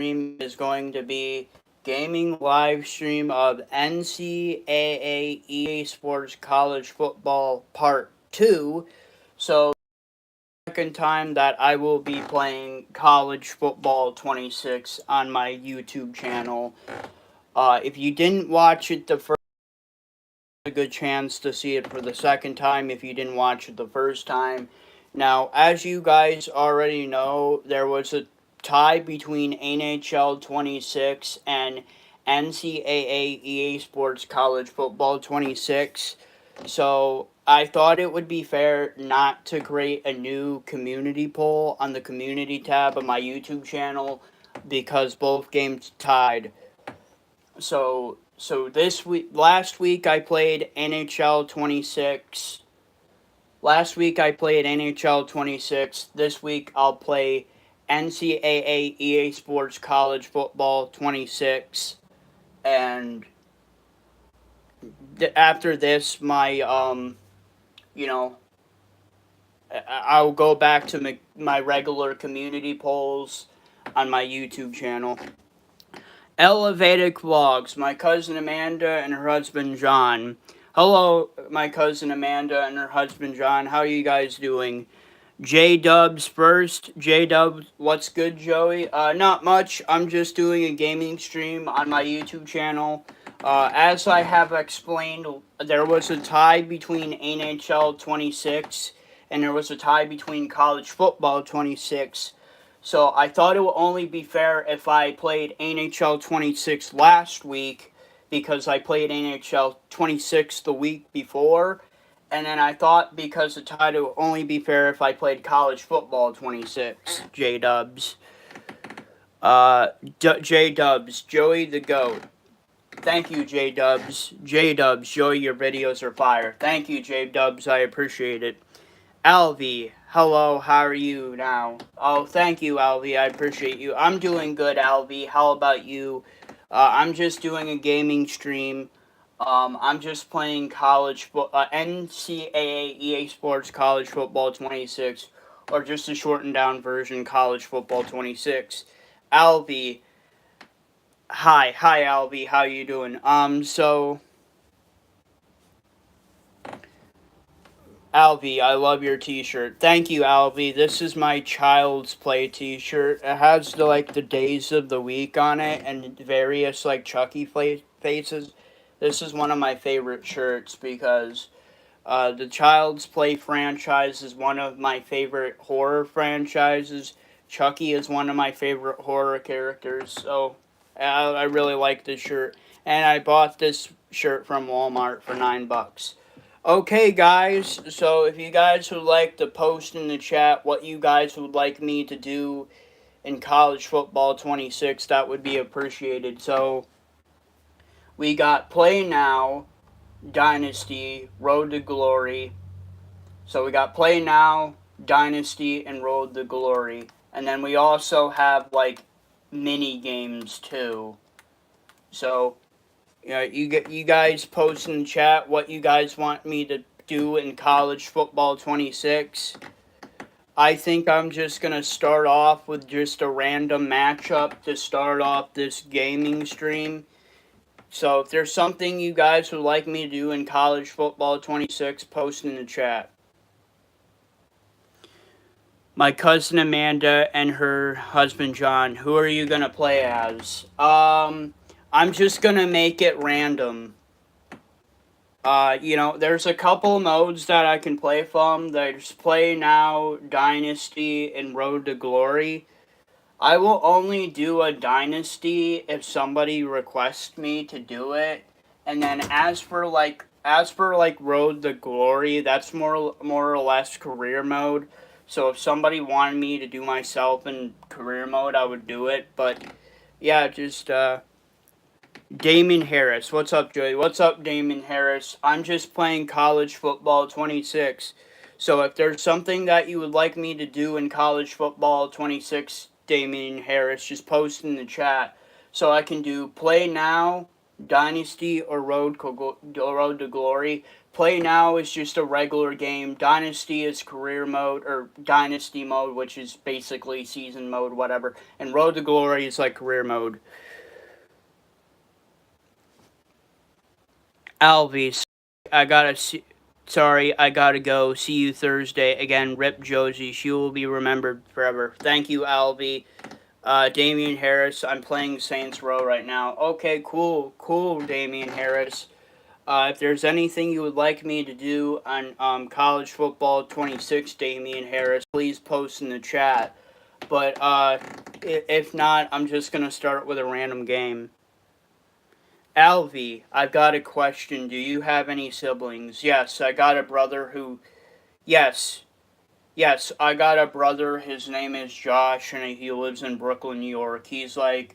stream is going to be gaming live stream of NCAA EA Sports College Football Part 2. So, second time that I will be playing College Football 26 on my YouTube channel. If you didn't watch it the first, a good chance to see it for the second time if you didn't watch it the first time. Now, as you guys already know, there was a tie between NHL 26 and NCAA EA Sports College Football 26. So, I thought it would be fair not to create a new community poll on the community tab of my YouTube channel because both games tied. So this week, last week I played NHL 26. Last week I played NHL 26. This week I'll play NCAA EA Sports College Football 26. And after this, you know, I'll go back to my regular community polls on my YouTube channel. Elevated Vlogs, my cousin Amanda and her husband John. Hello, my cousin Amanda and her husband John. How are you guys doing? J-Dubs first. J-Dubs, what's good, Joey? Not much. I'm just doing a gaming stream on my YouTube channel. As I have explained, there was a tie between NHL 26 and there was a tie between College Football 26. So I thought it would only be fair if I played NHL 26 last week because I played NHL 26 the week before. And then I thought because the tie it would only be fair if I played College Football 26. J-Dubs. J-Dubs. Joey the GOAT. Thank you, J-Dubs. J-Dubs. Joey, your videos are fire. Thank you, J-Dubs. I appreciate it. Alvy, hello, how are you now? Oh, thank you, Alvy, I appreciate you. I'm doing good, Alvy. How about you? I'm just doing a gaming stream. I'm just playing NCAA EA Sports College Football 26, or just a shortened down version, College Football 26. Alvy, hi, Alvy, how you doing? Alvy, I love your t-shirt. Thank you, Alvy. This is my Child's Play t-shirt. It has the days of the week on it and various Chucky faces. This is one of my favorite shirts because the Child's Play franchise is one of my favorite horror franchises. Chucky is one of my favorite horror characters, so I really like this shirt. And I bought this shirt from Walmart for $9. Okay, guys, so if you guys would like to post in the chat what you guys would like me to do in College Football 26, that would be appreciated. So, we got Play Now, Dynasty, Road to Glory. So, we got Play Now, Dynasty, and Road to Glory. And then we also have, mini games, too. So, you guys post in the chat what you guys want me to do in College Football 26. I think I'm just going to start off with just a random matchup to start off this gaming stream. So if there's something you guys would like me to do in College Football 26, post in the chat. My cousin Amanda and her husband John, who are you going to play as? I'm just gonna make it random. There's a couple modes that I can play from. There's Play Now, Dynasty, and Road to Glory. I will only do a Dynasty if somebody requests me to do it. And then as for Road to Glory, that's more or less career mode. So if somebody wanted me to do myself in career mode, I would do it. But yeah, just Damon Harris. What's up, Joey? What's up, Damon Harris? I'm just playing College Football 26. So if there's something that you would like me to do in College Football 26, Damon Harris, just post in the chat. So I can do Play Now, Dynasty, or Road to Glory. Play Now is just a regular game. Dynasty is career mode, or Dynasty mode, which is basically season mode, whatever. And Road to Glory is like career mode. Alvis, I gotta see. Sorry, I gotta go. See you Thursday. Again, Rip Josie. She will be remembered forever. Thank you, Alvi. Damian Harris. I'm playing Saints Row right now. Okay, cool. Cool, Damian Harris. If there's anything you would like me to do on College Football 26, Damian Harris, please post in the chat. But if not, I'm just going to start with a random game. Alvi, I've got a question. Do you have any siblings? Yes, I got a brother who. Yes, yes, I got a brother. His name is Josh, and he lives in Brooklyn, New York. He's like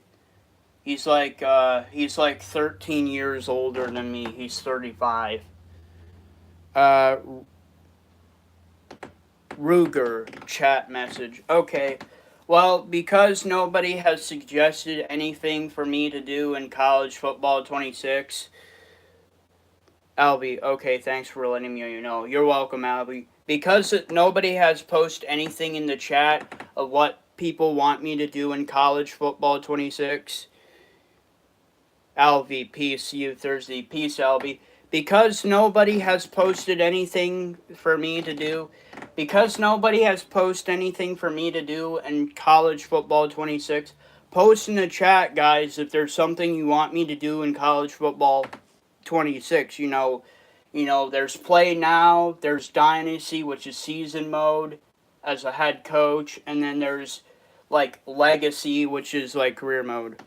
13 years older than me. He's 35. Uh, Ruger chat message. Okay. Well, because nobody has suggested anything for me to do in College Football 26, Albie, okay, thanks for letting me know. You're welcome, Albie. Because nobody has posted anything in the chat of what people want me to do in College Football 26, Albie, peace. See you Thursday. Peace, Albie. Because nobody has posted anything for me to do, because nobody has posted anything for me to do in College Football 26, post in the chat, guys, if there's something you want me to do in College Football 26. There's Play Now, there's Dynasty, which is season mode as a head coach, and then there's, like, Legacy, which is, like, career mode.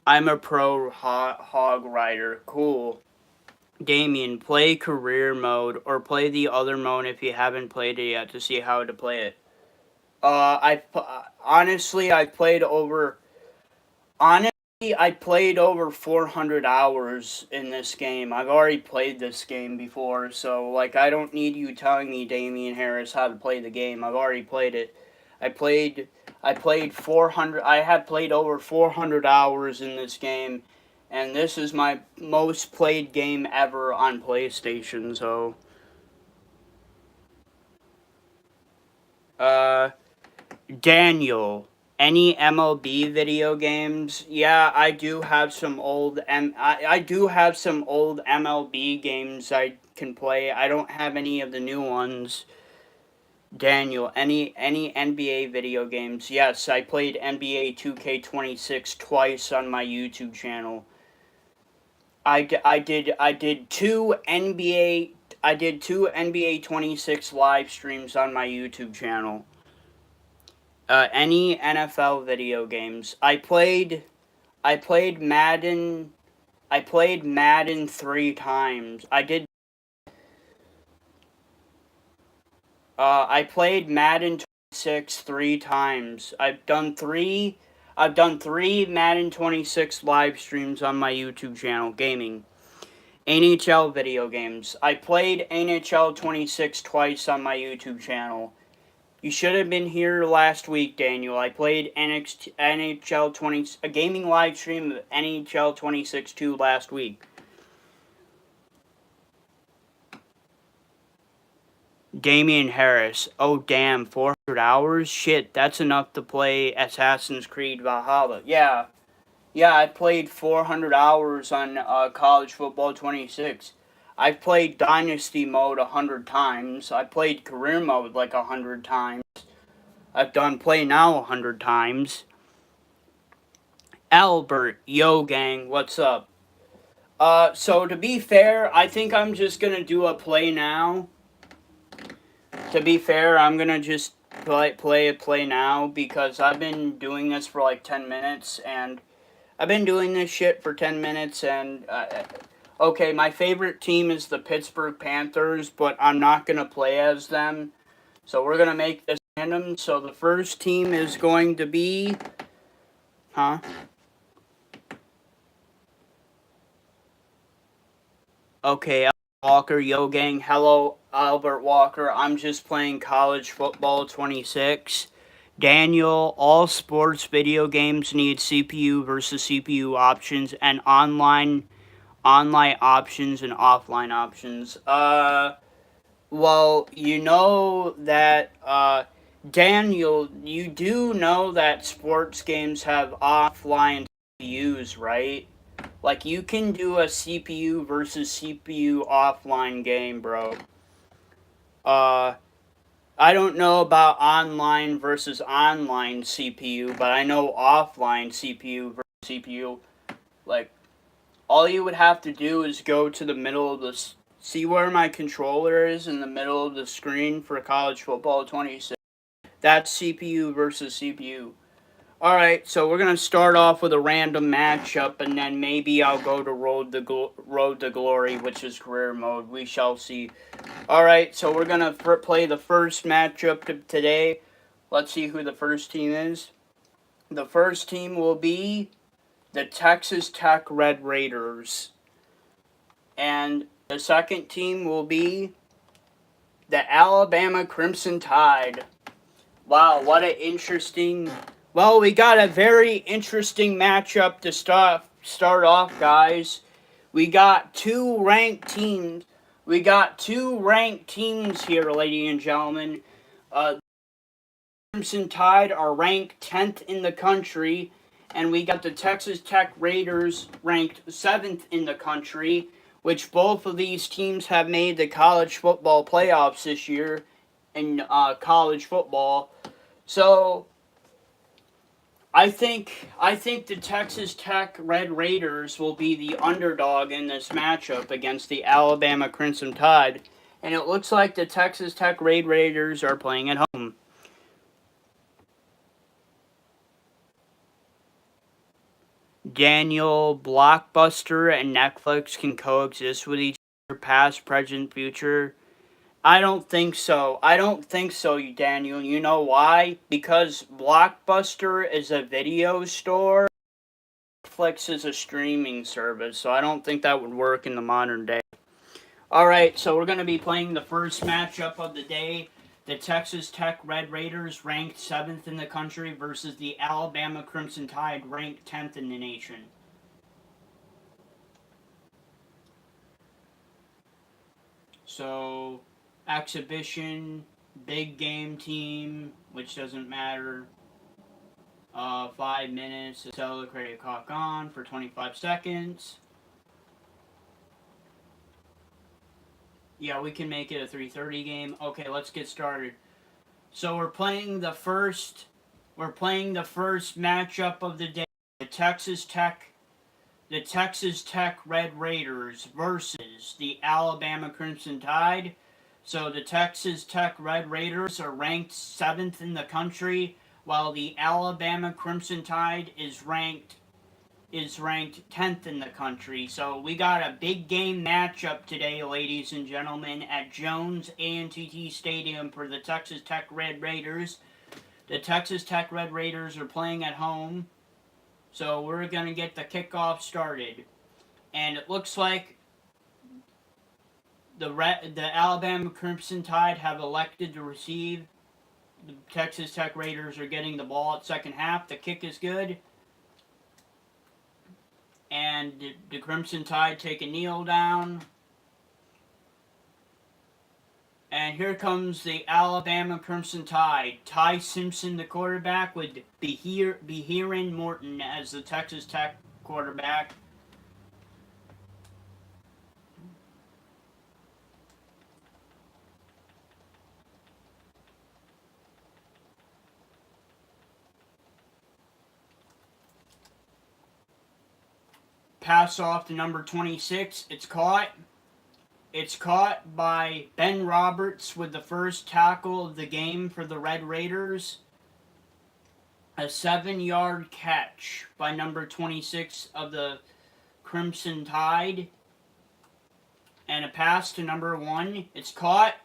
I'm a pro hog rider. Cool. Damien, play career mode or play the other mode if you haven't played it yet to see how to play it. Honestly, I played over. Honestly, I played over 400 hours in this game. I've already played this game before, so like I don't need you telling me, Damian Harris, how to play the game. I've already played it. I played 400. I have played over 400 hours in this game, and this is my most played game ever on PlayStation. So, uh, Daniel, any MLB video games? Yeah, I do have some old I do have some old MLB games I can play. I don't have any of the new ones. Daniel, any NBA video games? Yes, I played NBA 2K26 twice on my YouTube channel. I did two NBA 26 live streams on my YouTube channel. Any NFL video games? I played Madden. I played Madden 3 times. I played Madden 26 3 times. I've done three Madden 26 live streams on my YouTube channel, gaming. NHL video games. I played NHL 26 twice on my YouTube channel. You should have been here last week, Daniel. I played NHL 20, a gaming live stream of NHL 26 2 last week. Damian Harris. Oh, damn, 400 hours? Shit, that's enough to play Assassin's Creed Valhalla. Yeah, I played 400 hours on College Football 26. I've played Dynasty mode 100 times. I played Career mode like 100 times. I've done Play Now 100 times. Albert, yo gang, what's up? So to be fair, I think I'm just gonna do a Play Now. To be fair, I'm gonna just play now because I've been doing this for like 10 minutes and I've been doing this shit for 10 minutes and okay, my favorite team is the Pittsburgh Panthers, but I'm not gonna play as them. So we're gonna make this random. So the first team is going to be, huh? Okay, Walker, yo gang, hello, Albert Walker. I'm just playing College Football 26. Daniel, all sports video games need CPU versus CPU options and online options and offline options. Well, you know that, Daniel, you do know that sports games have offline CPUs, right? Like, you can do a CPU versus CPU offline game, bro. Uh, I don't know about online versus online CPU, but I know offline CPU versus CPU. Like, all you would have to do is go to the middle of the. See where my controller is in the middle of the screen for college football 26? That's CPU versus CPU. Alright, so we're going to start off with a random matchup, and then maybe I'll go to Road to Glory, which is career mode. We shall see. Alright, so we're going to play the first matchup today. Let's see who the first team is. The first team will be the Texas Tech Red Raiders. And the second team will be the Alabama Crimson Tide. Wow, what an interesting... Well, we got a very interesting matchup to start off, guys. We got two ranked teams. We got two ranked teams here, ladies and gentlemen. Crimson Tide are ranked 10th in the country, and we got the Texas Tech Raiders ranked 7th in the country, which both of these teams have made the college football playoffs this year in college football. So I think the Texas Tech Red Raiders will be the underdog in this matchup against the Alabama Crimson Tide, and it looks like the Texas Tech Red Raiders are playing at home. Daniel, Blockbuster and Netflix can coexist with each other, past, present, future. I don't think so. I don't think so, Daniel. You know why? Because Blockbuster is a video store, Netflix is a streaming service, so I don't think that would work in the modern day. Alright, so we're going to be playing the first matchup of the day. The Texas Tech Red Raiders, ranked 7th in the country, versus the Alabama Crimson Tide, ranked 10th in the nation. So, exhibition, big game team, which doesn't matter. 5 minutes to sell the credit clock on for 25 seconds. Yeah, we can make it a 3:30 game. Okay, let's get started. So we're playing the first matchup of the day. The Texas Tech Red Raiders versus the Alabama Crimson Tide. So the Texas Tech Red Raiders are ranked 7th in the country, while the Alabama Crimson Tide is ranked 10th in the country. So we got a big game matchup today, ladies and gentlemen, at Jones A&T Stadium for the Texas Tech Red Raiders. The Texas Tech Red Raiders are playing at home, so we're going to get the kickoff started. And it looks like the Alabama Crimson Tide have elected to receive. The Texas Tech Raiders are getting the ball at second half. The kick is good. And the Crimson Tide take a kneel down. And here comes the Alabama Crimson Tide. Ty Simpson, the quarterback, with Behirin Morton as the Texas Tech quarterback. Pass off to number 26. It's caught. It's caught by Ben Roberts with the first tackle of the game for the Red Raiders. A 7-yard catch by number 26 of the Crimson Tide. And a pass to number 1. It's caught.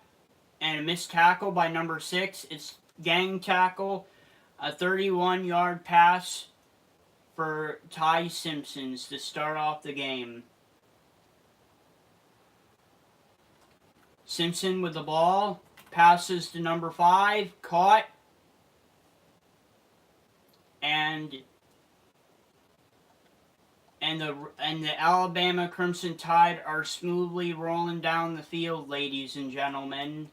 And a missed tackle by number 6. It's gang tackle. A 31-yard pass for Ty Simpsons to start off the game. Simpson with the ball. Passes to number 5. Caught. and the Alabama Crimson Tide are smoothly rolling down the field, ladies and gentlemen.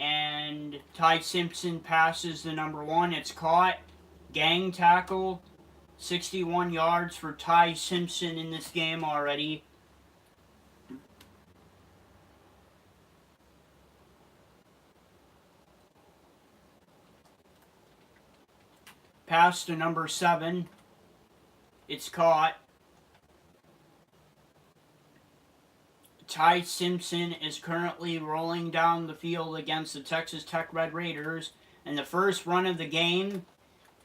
And Ty Simpson passes the number 1. It's caught. Gang tackle. 61 yards for Ty Simpson in this game already. Pass to number 7. It's caught. Ty Simpson is currently rolling down the field against the Texas Tech Red Raiders in the first run of the game,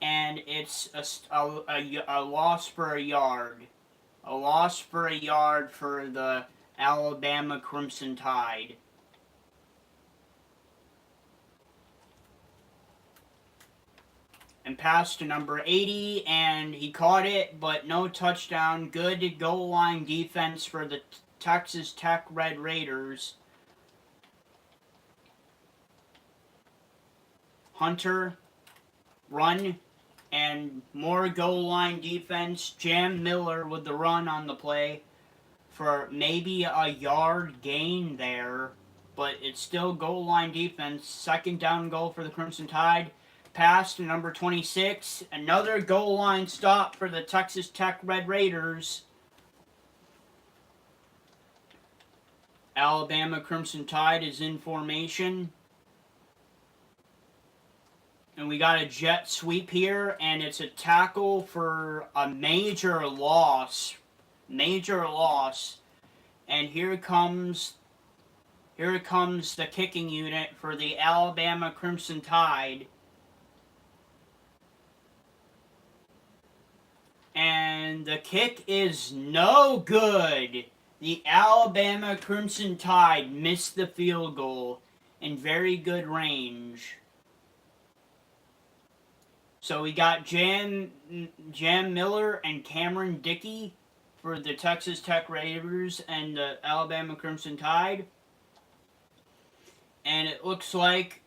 and it's a loss for a yard. A loss for a yard for the Alabama Crimson Tide. And pass to number 80, and he caught it, but no touchdown. Good goal line defense for the Texas Tech Red Raiders. Hunter, run, and more goal line defense. Jam Miller with the run on the play for maybe a yard gain there, but it's still goal line defense. Second down goal for the Crimson Tide. Pass to number 26. Another goal line stop for the Texas Tech Red Raiders. Alabama Crimson Tide is in formation. And we got a jet sweep here, and it's a tackle for a major loss. Major loss. And here comes the kicking unit for the Alabama Crimson Tide. And the kick is no good. The Alabama Crimson Tide missed the field goal in very good range. So we got Jam Miller and Cameron Dickey for the Texas Tech Raiders and the Alabama Crimson Tide. And it looks like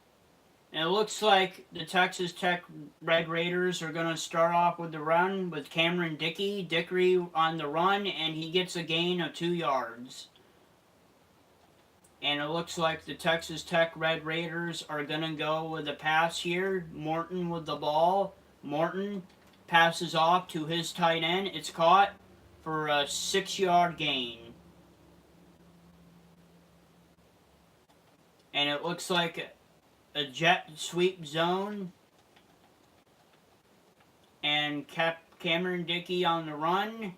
the Texas Tech Red Raiders are going to start off with the run with Cameron Dickey on the run, and he gets a gain of 2 yards. And it looks like the Texas Tech Red Raiders are going to go with a pass here. Morton with the ball. Morton passes off to his tight end. It's caught for a 6-yard gain. And it looks like a jet sweep zone, and Cameron Dickey on the run.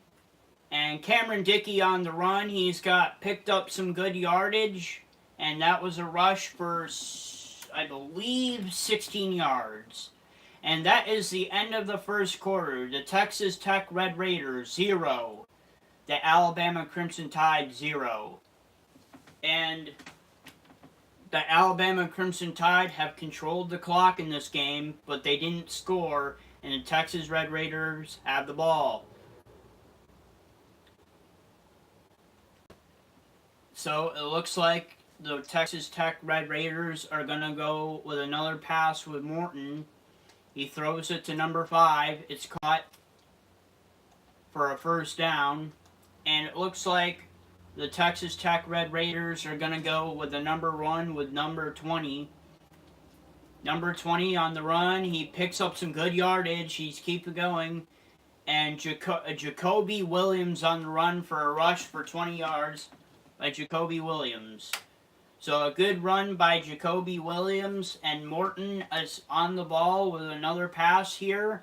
And Cameron Dickey on the run, he's got picked up some good yardage, and that was a rush for, I believe, 16 yards. And that is the end of the first quarter. The Texas Tech Red Raiders 0, the Alabama Crimson Tide 0. And the Alabama Crimson Tide have controlled the clock in this game, but they didn't score, and the Texas Red Raiders have the ball. So it looks like the Texas Tech Red Raiders are going to go with another pass with Morton. He throws it to number 5. It's caught for a first down, and it looks like the Texas Tech Red Raiders are going to go with the number 1 with number 20. Number 20 on the run. He picks up some good yardage. He's keeping going. And Jacoby Williams on the run for a rush for 20 yards by Jacoby Williams. So a good run by Jacoby Williams. And Morton is on the ball with another pass here.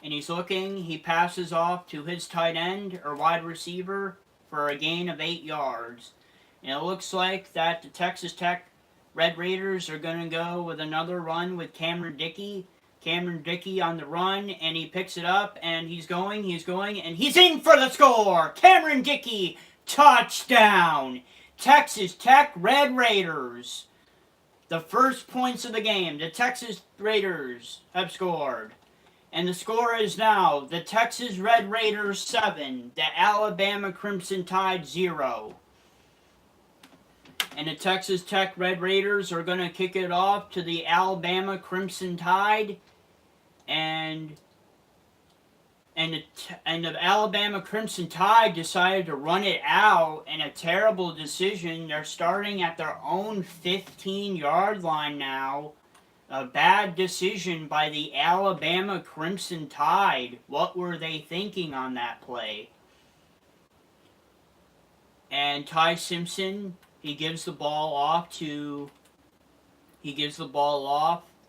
And he's looking. He passes off to his tight end or wide receiver for a gain of 8 yards. And it looks like that the Texas Tech Red Raiders are going to go with another run with Cameron Dickey. Cameron Dickey on the run, and he picks it up, and he's going, and he's in for the score! Cameron Dickey, touchdown! Texas Tech Red Raiders. The first points of the game, the Texas Raiders have scored. And the score is now the Texas Red Raiders 7, the Alabama Crimson Tide 0. And the Texas Tech Red Raiders are going to kick it off to the Alabama Crimson Tide. and the Alabama Crimson Tide decided to run it out in a terrible decision. They're starting at their own 15-yard line now. A bad decision by the Alabama Crimson Tide. What were they thinking on that play? And Ty Simpson, he gives the ball off,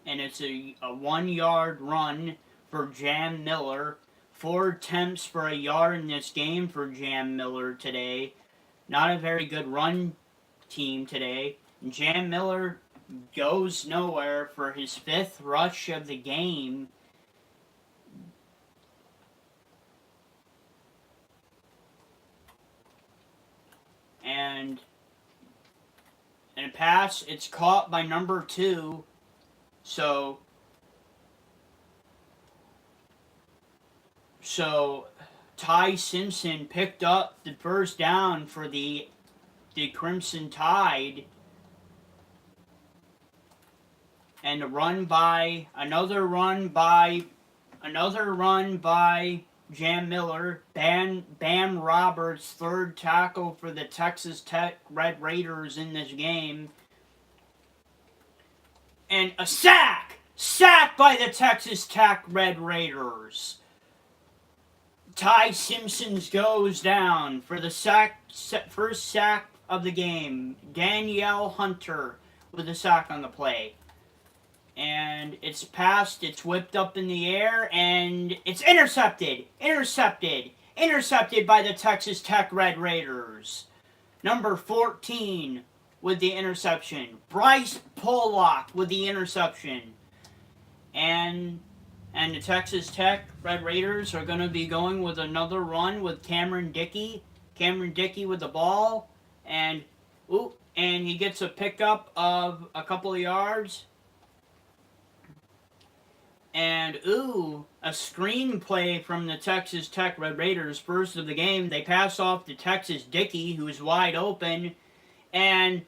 and it's a 1-yard run for Jam Miller. 4 attempts for a yard in this game for Jam Miller today. Not a very good run team today. Jam Miller goes nowhere for his 5th rush of the game. And a pass, it's caught by number 2. So Ty Simpson picked up the first down for the Crimson Tide. And another run by Jam Miller. Bam Roberts' 3rd tackle for the Texas Tech Red Raiders in this game. And a sack! Sack by the Texas Tech Red Raiders. Ty Simpson goes down for the first sack of the game. Danielle Hunter with a sack on the play. And it's passed, it's whipped up in the air, and it's intercepted by the Texas Tech Red Raiders. Number 14 with the interception. Bryce Pollock with the interception. And the Texas Tech Red Raiders are going to be going with another run with Cameron Dickey. Cameron Dickey with the ball, and he gets a pickup of a couple of yards. And a screenplay from the Texas Tech Red Raiders, first of the game. They pass off to Texas Dickey, who's wide open, and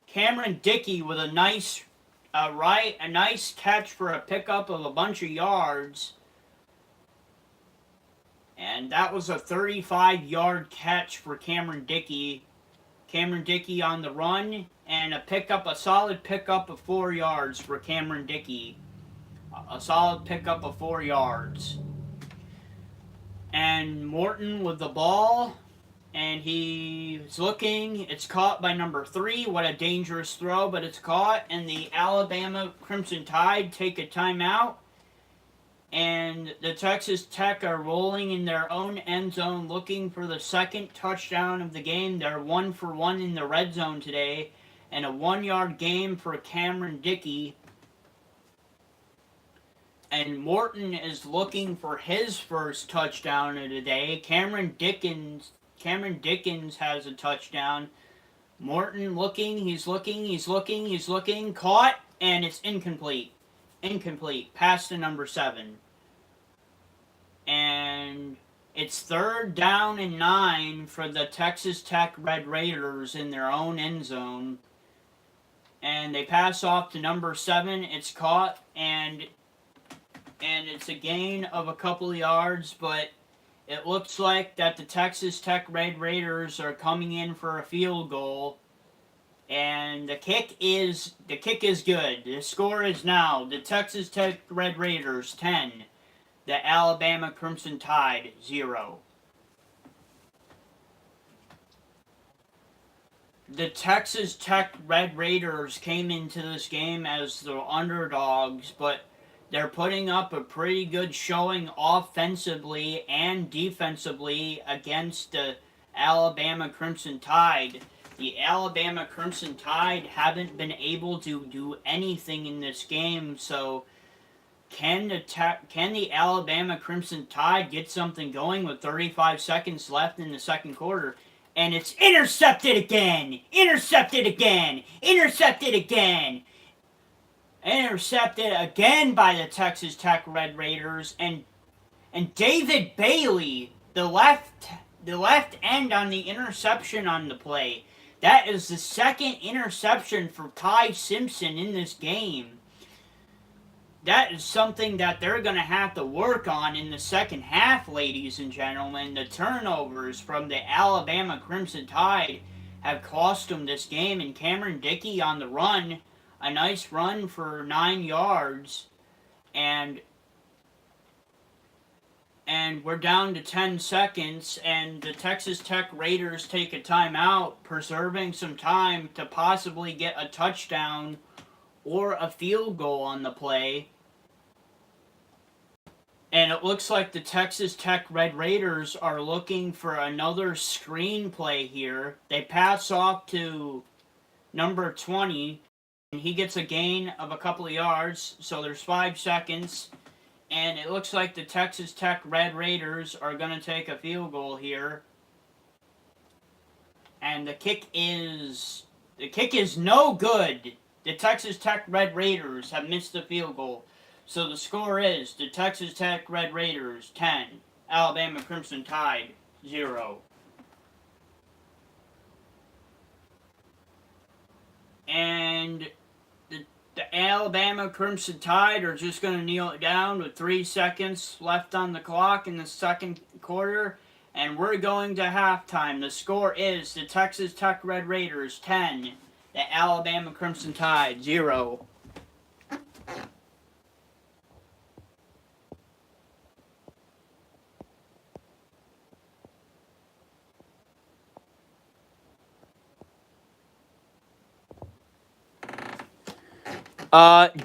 Cameron Dickey with a nice catch for a pickup of a bunch of yards. And that was a 35-yard catch for Cameron Dickey. Cameron Dickey on the run, and a solid pickup of 4 yards for Cameron Dickey. A solid pickup of 4 yards. And Morton with the ball, and he's looking. It's caught by number 3. What a dangerous throw, but it's caught. And the Alabama Crimson Tide take a timeout. And the Texas Tech are rolling in their own end zone, looking for the 2nd touchdown of the game. They're 1 for 1 in the red zone today. And a 1-yard game for Cameron Dickey. And Morton is looking for his first touchdown of the day. Cameron Dickens has a touchdown. Morton he's looking, caught, and it's incomplete. Pass to number 7. And it's 3rd down and 9 for the Texas Tech Red Raiders in their own end zone. And they pass off to number 7. It's caught, and it's a gain of a couple of yards, but it looks like that the Texas Tech Red Raiders are coming in for a field goal. And the kick is good. The score is now the Texas Tech Red Raiders 10, the Alabama Crimson Tide 0. The Texas Tech Red Raiders came into this game as the underdogs, but they're putting up a pretty good showing offensively and defensively against the Alabama Crimson Tide. The Alabama Crimson Tide haven't been able to do anything in this game, so can the Alabama Crimson Tide get something going with 35 seconds left in the second quarter? And it's intercepted again! Intercepted again by the Texas Tech Red Raiders, and David Bailey, the left end on the interception on the play. That is the 2nd interception for Ty Simpson in this game. that is something that they're going to have to work on in the second half, ladies and gentlemen. The turnovers from the Alabama Crimson Tide have cost them this game, and Cameron Dickey on the run, a nice run for 9 yards, and we're down to 10 seconds, and the Texas Tech Raiders take a timeout, preserving some time to possibly get a touchdown or a field goal on the play. And it looks like the Texas Tech Red Raiders are looking for another screenplay here. They pass off to number 20, and he gets a gain of a couple of yards, so there's 5 seconds. And it looks like the Texas Tech Red Raiders are going to take a field goal here. And the kick is no good. The Texas Tech Red Raiders have missed the field goal. So the score is the Texas Tech Red Raiders 10, Alabama Crimson Tide 0. And the Alabama Crimson Tide are just going to kneel it down with 3 seconds left on the clock in the second quarter. And we're going to halftime. The score is the Texas Tech Red Raiders 10, the Alabama Crimson Tide 0.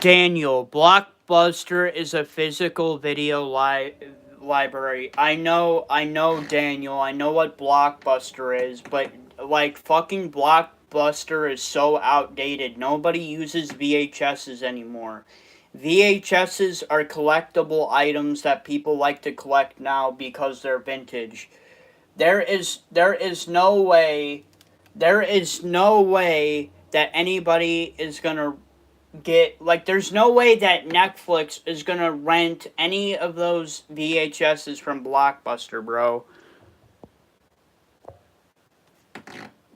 Daniel, Blockbuster is a physical video library. I know, Daniel. I know what Blockbuster is, but like fucking Blockbuster is so outdated. Nobody uses VHSs anymore. VHSs are collectible items that people like to collect now because they're vintage. There is no way that anybody is gonna there's no way that Netflix is gonna rent any of those VHSs from Blockbuster, bro.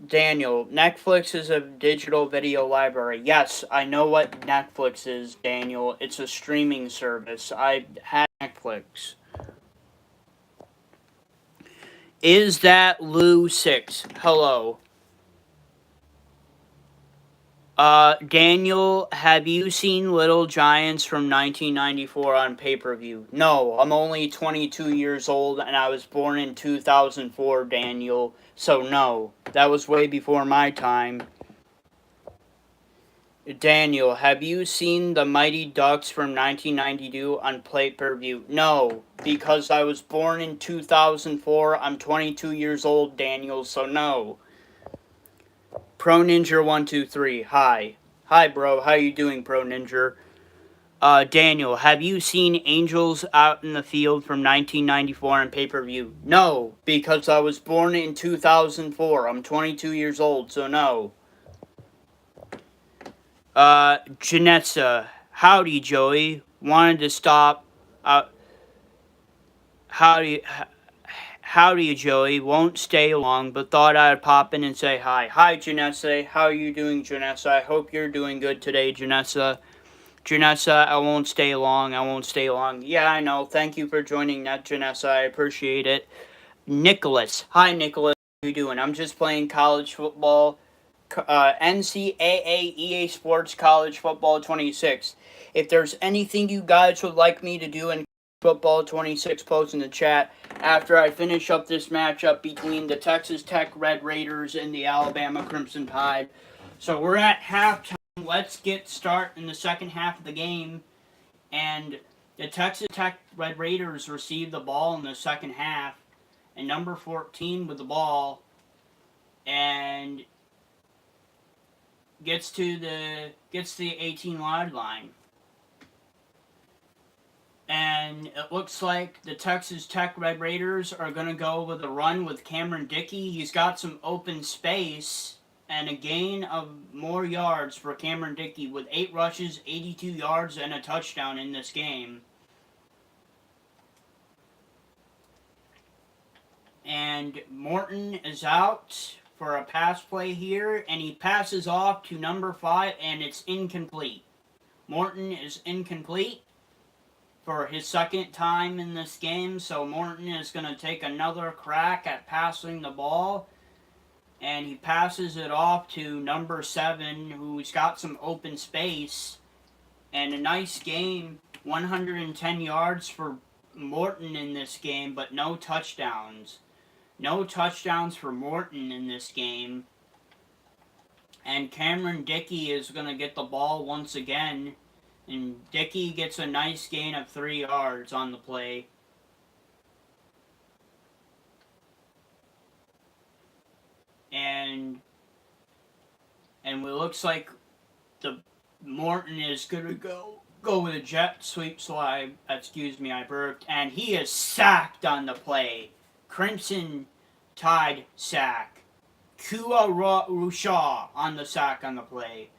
Daniel, Netflix is a digital video library. Yes, I know what Netflix is, Daniel. It's a streaming service. I had Netflix. Is that Lou 6? Hello. Daniel, have you seen Little Giants from 1994 on pay-per-view? No, I'm only 22 years old and I was born in 2004, Daniel. So no, that was way before my time. Daniel, have you seen the Mighty Ducks from 1992 on pay-per-view? No, because I was born in 2004. I'm 22 years old, Daniel, so no. Pro Ninja 123, hi. Hi, bro. How you doing, Pro Ninja? Daniel, have you seen Angels Out in the Field from 1994 on pay-per-view? No, because I was born in 2004. I'm 22 years old, so no. Janessa, howdy, Joey. Wanted to stop. Howdy, Joey. Won't stay long, but thought I'd pop in and say hi. Hi, Janessa. How are you doing, Janessa? I hope you're doing good today, Janessa. Janessa, I won't stay long. Yeah, I know. Thank you for joining that, Janessa. I appreciate it. Nicholas. Hi, Nicholas. How you doing? I'm just playing college football. NCAA EA Sports College Football 26. If there's anything you guys would like me to do in Football 26, post in the chat after I finish up this matchup between the Texas Tech Red Raiders and the Alabama Crimson Tide. So we're at halftime. Let's get start in the second half of the game. And the Texas Tech Red Raiders receive the ball in the second half. And number 14 with the ball. And gets to the 18-yard line. And it looks like the Texas Tech Red Raiders are going to go with a run with Cameron Dickey. He's got some open space and a gain of more yards for Cameron Dickey with 8 rushes, 82 yards, and a touchdown in this game. And Morton is out for a pass play here, and he passes off to number 5, and it's incomplete. Morton is incomplete. for his second time in this game, so Morton is going to take another crack at passing the ball. And he passes it off to number 7, who's got some open space. And a nice game, 110 yards for Morton in this game, but no touchdowns. No touchdowns for Morton in this game. And Cameron Dickey is going to get the ball once again. And Dickey gets a nice gain of 3 yards on the play. And it looks like the Morton is going to go with a jet sweep slide. Excuse me, I burped. And he is sacked on the play. Crimson Tide sack. Kua Rushaw on the sack on the play.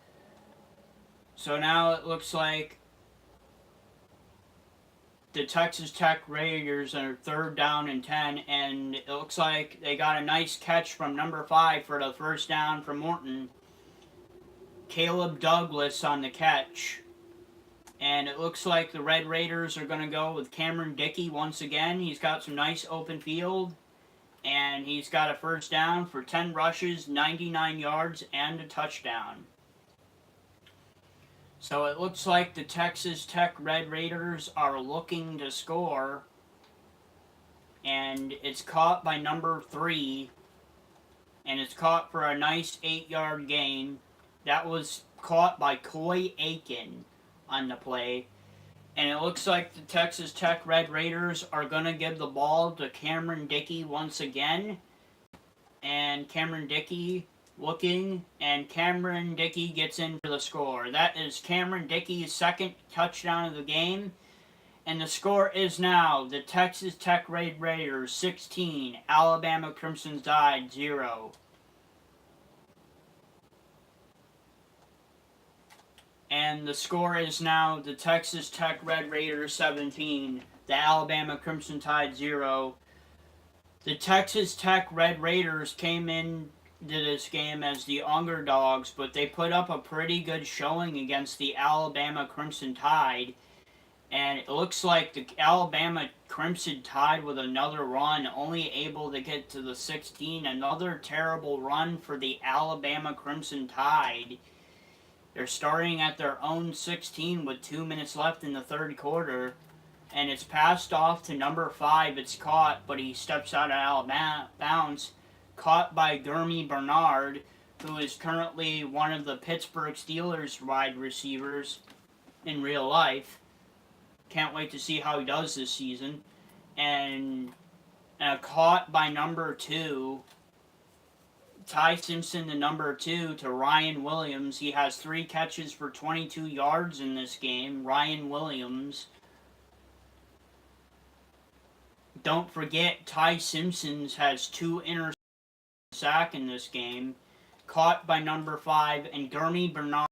So now it looks like the Texas Tech Raiders are 3rd down and 10, and it looks like they got a nice catch from number 5 for the first down from Morton. Caleb Douglas on the catch. And it looks like the Red Raiders are going to go with Cameron Dickey once again. He's got some nice open field. And he's got a first down for 10 rushes, 99 yards, and a touchdown. So it looks like the Texas Tech Red Raiders are looking to score. And it's caught by number 3. And it's caught for a nice 8-yard gain. That was caught by Coy Aiken on the play. And it looks like the Texas Tech Red Raiders are going to give the ball to Cameron Dickey once again. And Cameron Dickey looking, and Cameron Dickey gets in for the score. That is Cameron Dickey's second touchdown of the game. And the score is now the Texas Tech Red Raiders 16, Alabama Crimson Tide 0. And the score is now the Texas Tech Red Raiders 17, the Alabama Crimson Tide 0. The Texas Tech Red Raiders came in to this game as the underdogs, but they put up a pretty good showing against the Alabama Crimson Tide. And it looks like the Alabama Crimson Tide with another run, only able to get to the 16. Another terrible run for the Alabama Crimson Tide. They're starting at their own 16 with 2 minutes left in the third quarter. And it's passed off to number 5. It's caught, but he steps out of bounds. Caught by Gurmy Bernard, who is currently one of the Pittsburgh Steelers wide receivers in real life. Can't wait to see how he does this season. And caught by number 2. Ty Simpson, the number 2, to Ryan Williams. He has 3 catches for 22 yards in this game. Ryan Williams. Don't forget, Ty Simpson has 2 interceptions sack in this game. Caught by number 5, and Gurmy Bernard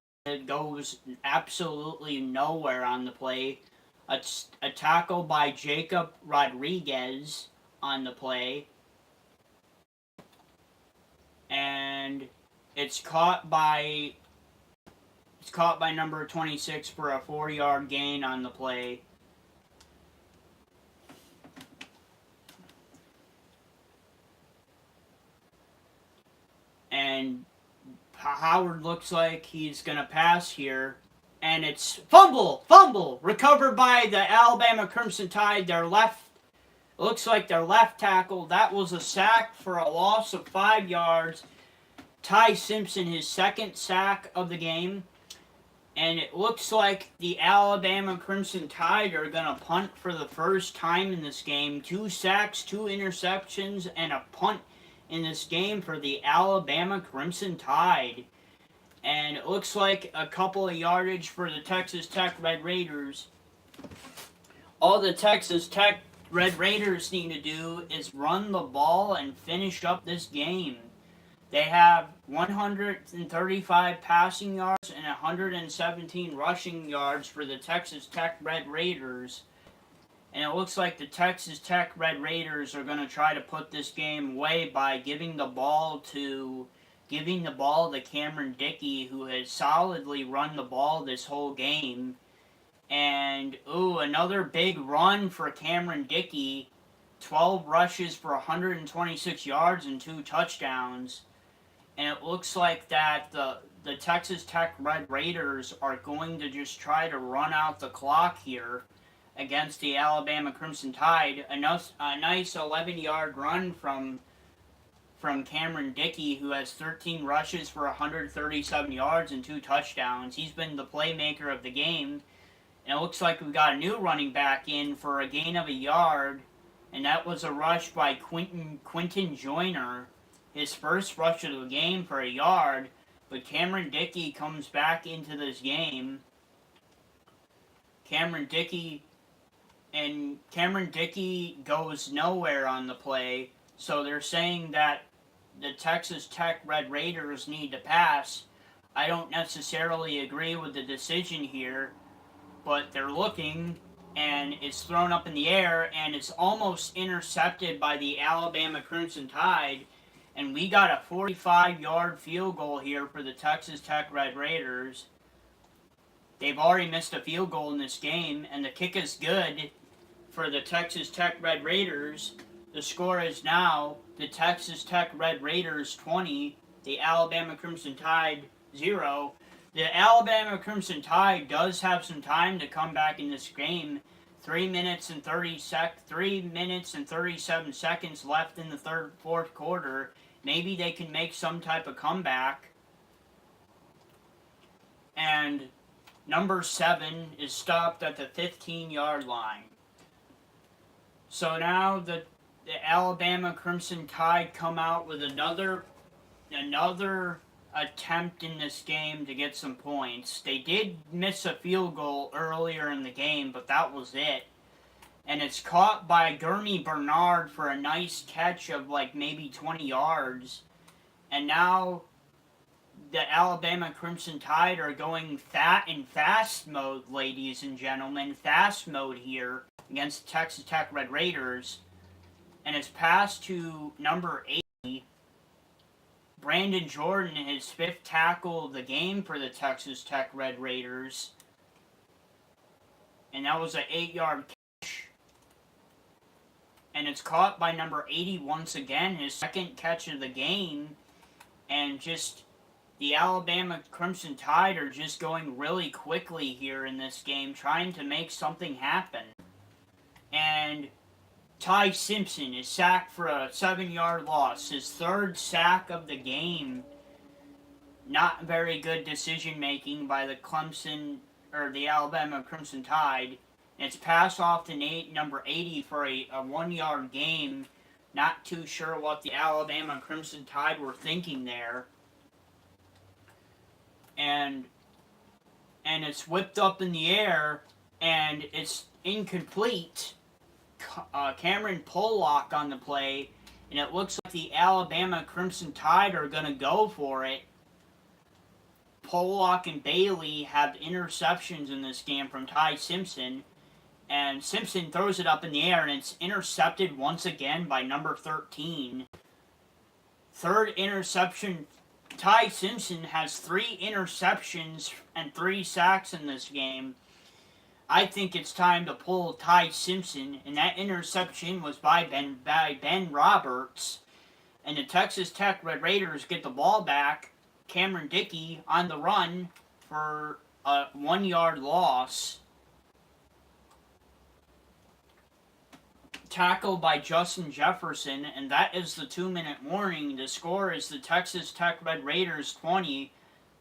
goes absolutely nowhere on the play. A tackle by Jacob Rodriguez on the play. And it's caught by number 26 for a 4-yard gain on the play. And Howard looks like he's going to pass here. And it's fumble, recovered by the Alabama Crimson Tide. Looks like their left tackle. That was a sack for a loss of 5 yards. Ty Simpson, his second sack of the game. And it looks like the Alabama Crimson Tide are going to punt for the first time in this game. 2 sacks, 2 interceptions, and a punt in this game for the Alabama Crimson Tide. And it looks like a couple of yardage for the Texas Tech Red Raiders. All the Texas Tech Red Raiders need to do is run the ball and finish up this game. They have 135 passing yards and 117 rushing yards for the Texas Tech Red Raiders. And it looks like the Texas Tech Red Raiders are going to try to put this game away by giving the ball to Cameron Dickey, who has solidly run the ball this whole game. And, another big run for Cameron Dickey. 12 rushes for 126 yards and 2 touchdowns. And it looks like that the Texas Tech Red Raiders are going to just try to run out the clock here against the Alabama Crimson Tide. A nice 11-yard run from Cameron Dickey, who has 13 rushes for 137 yards and 2 touchdowns. He's been the playmaker of the game. And it looks like we've got a new running back in for a gain of a yard. And that was a rush by Quinton Joyner. His first rush of the game for a yard. But Cameron Dickey comes back into this game. Cameron Dickey goes nowhere on the play. So they're saying that the Texas Tech Red Raiders need to pass. I don't necessarily agree with the decision here, but they're looking, and it's thrown up in the air, and it's almost intercepted by the Alabama Crimson Tide, and we got a 45-yard field goal here for the Texas Tech Red Raiders. They've already missed a field goal in this game, and the kick is good for the Texas Tech Red Raiders. The score is now the Texas Tech Red Raiders 20, the Alabama Crimson Tide 0. The Alabama Crimson Tide does have some time to come back in this game. 3 minutes and 37 seconds left in the fourth quarter. Maybe they can make some type of comeback. And number 7 is stopped at the 15-yard line. So now the Alabama Crimson Tide come out with another attempt in this game to get some points. They did miss a field goal earlier in the game, but that was it. And it's caught by Gurney Bernard for a nice catch of like maybe 20 yards. And now the Alabama Crimson Tide are going fast mode, ladies and gentlemen. Fast mode here against the Texas Tech Red Raiders. And it's passed to number 80. Brandon Jordan, his 5th tackle of the game for the Texas Tech Red Raiders. And that was an 8-yard catch. And it's caught by number 80 once again, his 2nd catch of the game. And just the Alabama Crimson Tide are just going really quickly here in this game, trying to make something happen. And Ty Simpson is sacked for a 7-yard loss, his 3rd sack of the game. Not very good decision making by the Alabama Crimson Tide. And it's passed off to number 80 for a 1-yard gain. Not too sure what the Alabama Crimson Tide were thinking there. And it's whipped up in the air, and it's incomplete. Cameron Pollock on the play, and it looks like the Alabama Crimson Tide are going to go for it. Pollock and Bailey have interceptions in this game from Ty Simpson, and Simpson throws it up in the air, and it's intercepted once again by number 13. 3rd interception. Ty Simpson has 3 interceptions and 3 sacks in this game. I think it's time to pull Ty Simpson, and that interception was by Ben Roberts. And the Texas Tech Red Raiders get the ball back. Cameron Dickey on the run for a 1-yard loss. Tackled by Justin Jefferson, and that is the 2-minute warning. The score is the Texas Tech Red Raiders 20,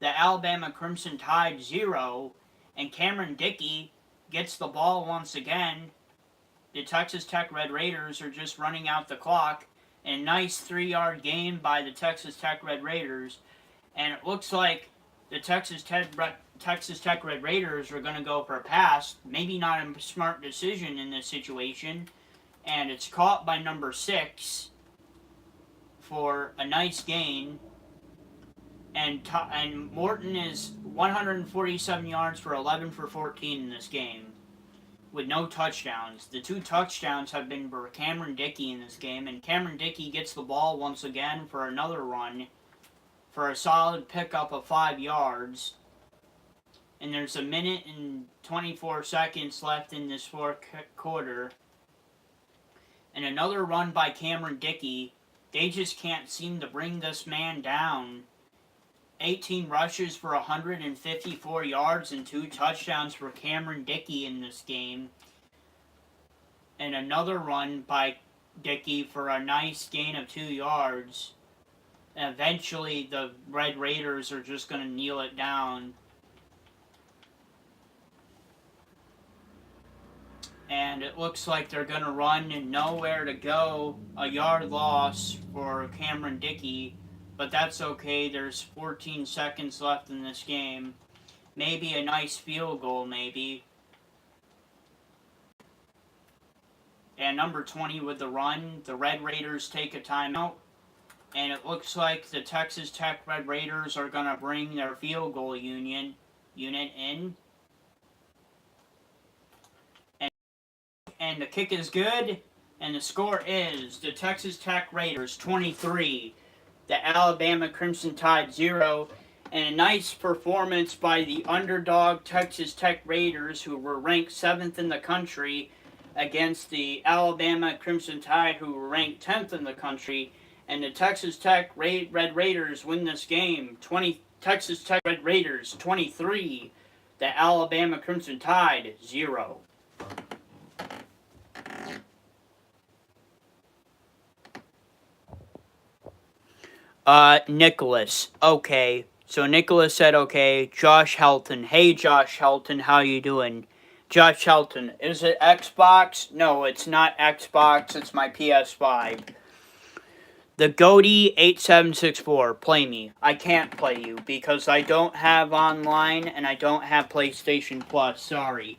the Alabama Crimson Tide 0, and Cameron Dickey gets the ball once again. The Texas Tech Red Raiders are just running out the clock. And a nice 3-yard gain by the Texas Tech Red Raiders. And it looks like the Texas Tech Red Raiders are going to go for a pass. Maybe not a smart decision in this situation. And it's caught by number 6 for a nice gain. And Morton is 147 yards for 11 for 14 in this game with no touchdowns. The 2 touchdowns have been for Cameron Dickey in this game, and Cameron Dickey gets the ball once again for another run for a solid pickup of 5 yards. And there's a minute and 24 seconds left in this fourth quarter. And another run by Cameron Dickey. They just can't seem to bring this man down. 18 rushes for 154 yards and 2 touchdowns for Cameron Dickey in this game. And another run by Dickey for a nice gain of 2 yards. And eventually the Red Raiders are just going to kneel it down. And it looks like they're going to run and nowhere to go. A yard loss for Cameron Dickey. But that's okay. There's 14 seconds left in this game. Maybe a nice field goal, maybe. And number 20 with the run. The Red Raiders take a timeout. And it looks like the Texas Tech Red Raiders are going to bring their field goal unit in. And the kick is good. And the score is the Texas Tech Raiders 23. The Alabama Crimson Tide 0. And a nice performance by the underdog Texas Tech Raiders, who were ranked 7th in the country, against the Alabama Crimson Tide, who were ranked 10th in the country. And the Texas Tech Red Raiders win this game. Texas Tech Red Raiders 23. The Alabama Crimson Tide 0. Nicholas. Okay. So Nicholas said okay. Josh Helton. Hey Josh Helton, how you doing? Josh Helton. Is it Xbox? No, it's not Xbox. It's my PS5. The Goaty 8764. Play me. I can't play you because I don't have online and I don't have PlayStation Plus. Sorry.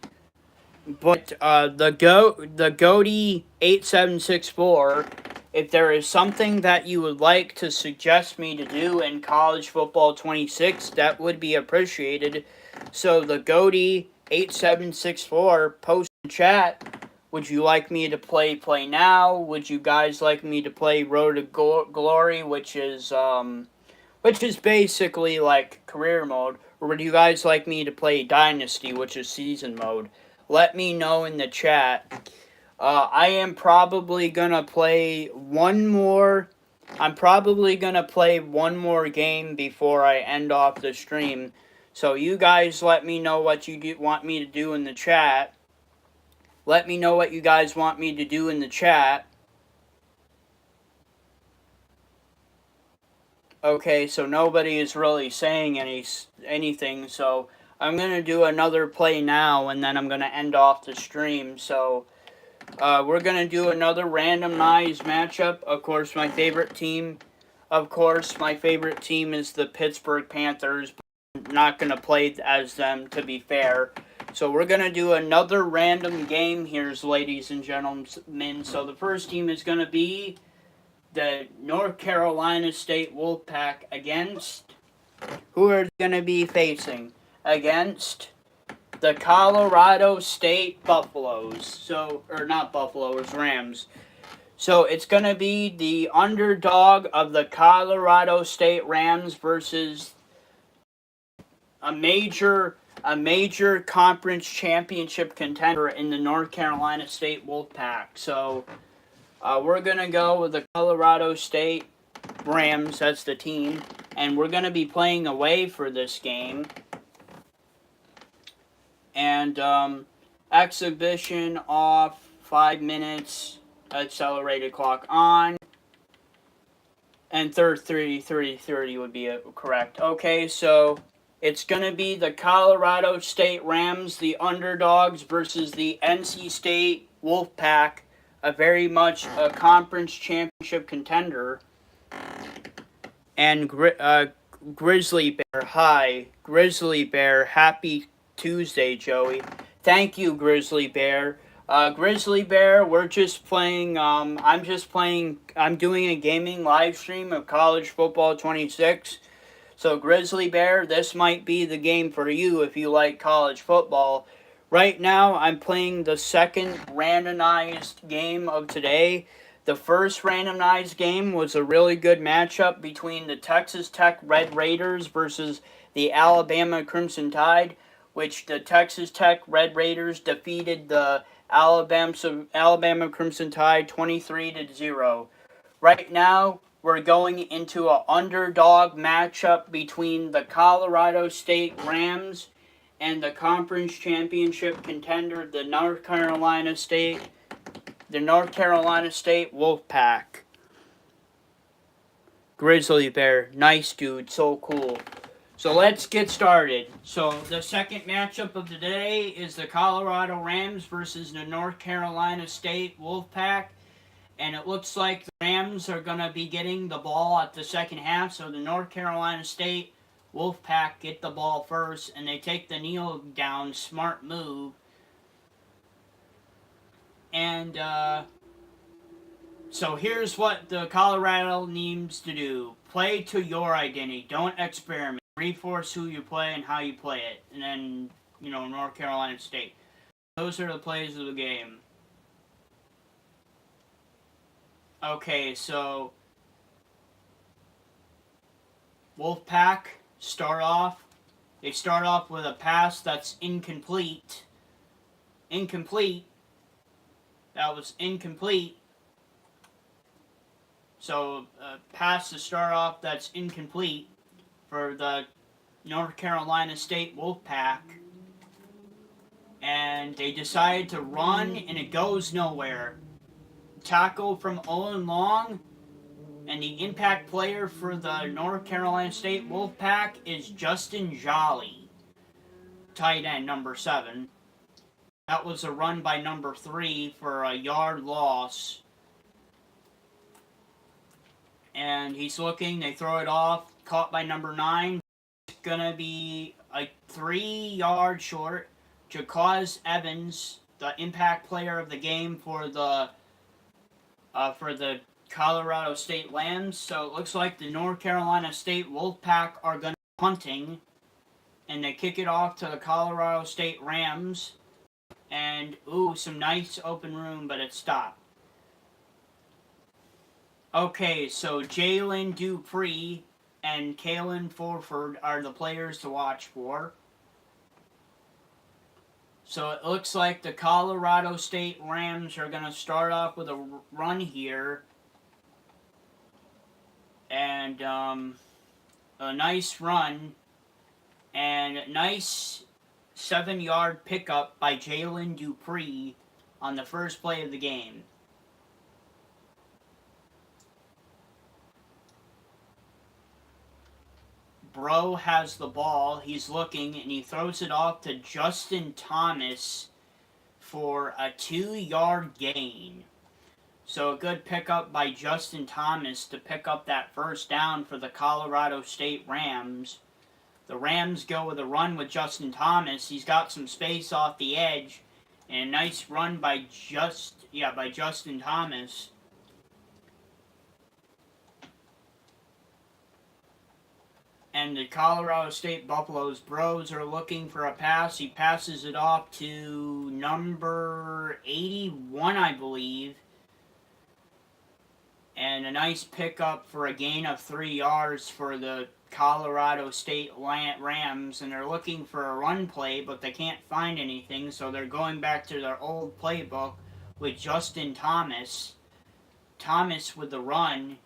But the Goaty 8764, if there is something that you would like to suggest me to do in College Football 26, that would be appreciated. So the Goaty 8764, post in chat. Would you like me to play now? Would you guys like me to play Road to Glory, which is basically like career mode, or would you guys like me to play Dynasty, which is season mode? Let me know in the chat. I am probably gonna play one more. I'm probably gonna play one more game before I end off the stream. So you guys let me know what you want me to do in the chat. Let me know what you guys want me to do in the chat. Okay, so nobody is really saying anything, so I'm going to do another play now, and then I'm going to end off the stream. So we're going to do another randomized matchup. Of course, my favorite team is the Pittsburgh Panthers. But I'm not going to play as them, to be fair. So we're going to do another random game here, ladies and gentlemen. So the first team is going to be the North Carolina State Wolfpack against... Who are they going to be facing? Against the Colorado State Buffaloes. Not Buffaloes, Rams. So it's going to be the underdog of the Colorado State Rams versus a major conference championship contender in the North Carolina State Wolfpack. So we're going to go with the Colorado State Rams. That's the team. And we're going to be playing away for this game. And exhibition off, 5 minutes, accelerated clock on. And 30 would be correct. Okay, so it's going to be the Colorado State Rams, the underdogs, versus the NC State Wolfpack, a very much a conference championship contender. And Grizzly Bear, hi. Grizzly Bear, happy Tuesday, Joey. Thank you, Grizzly Bear. Grizzly Bear, we're just playing, I'm doing a gaming live stream of College Football 26. So Grizzly Bear, this might be the game for you if you like college football. Right now, I'm playing the second randomized game of today. The first randomized game was a really good matchup between the Texas Tech Red Raiders versus the Alabama Crimson Tide. which the Texas Tech Red Raiders defeated the Alabama Crimson Tide 23-0. Right now, we're going into an underdog matchup between the Colorado State Rams and the conference championship contender, the North Carolina State Wolfpack. Grizzly Bear, nice dude, so cool. So let's get started. So the second matchup of the day is the Colorado Rams versus the North Carolina State Wolfpack. And it looks like the Rams are going to be getting the ball at the second half. So the North Carolina State Wolfpack get the ball first, and they take the kneel down, smart move. And so here's what the Colorado needs to do. Play to your identity. Don't experiment. Reinforce who you play and how you play it. And then, North Carolina State. Those are the plays of the game. Okay, so Wolfpack they start off with a pass that's incomplete. That was incomplete. So, pass to start off that's incomplete for the North Carolina State Wolfpack. And they decide to run, and it goes nowhere. Tackle from Owen Long, and the impact player for the North Carolina State Wolfpack is Justin Jolly, tight end number 7. That was a run by number 3 for a yard loss. And he's looking, they throw it off, caught by number 9. It's gonna be a 3-yard short. Jacquaz Evans, the impact player of the game for the Colorado State Lambs. So it looks like the North Carolina State Wolfpack are going to be punting. And they kick it off to the Colorado State Rams. And, some nice open room, but it stopped. Okay, so Jalen Dupree and Kalen Forford are the players to watch for. So it looks like the Colorado State Rams are going to start off with a run here. And a nice run. And a nice 7-yard pickup by Jalen Dupree on the first play of the game. Bro has the ball. He's looking, and he throws it off to Justin Thomas for a 2-yard gain. So a good pickup by Justin Thomas to pick up that first down for the Colorado State Rams. The Rams go with a run with Justin Thomas. He's got some space off the edge, and a nice run by Justin Thomas. And the Colorado State Buffaloes Bros are looking for a pass. He passes it off to number 81, I believe. And a nice pickup for a gain of 3 yards for the Colorado State Rams. And they're looking for a run play, but they can't find anything. So they're going back to their old playbook with Justin Thomas. Thomas with the run.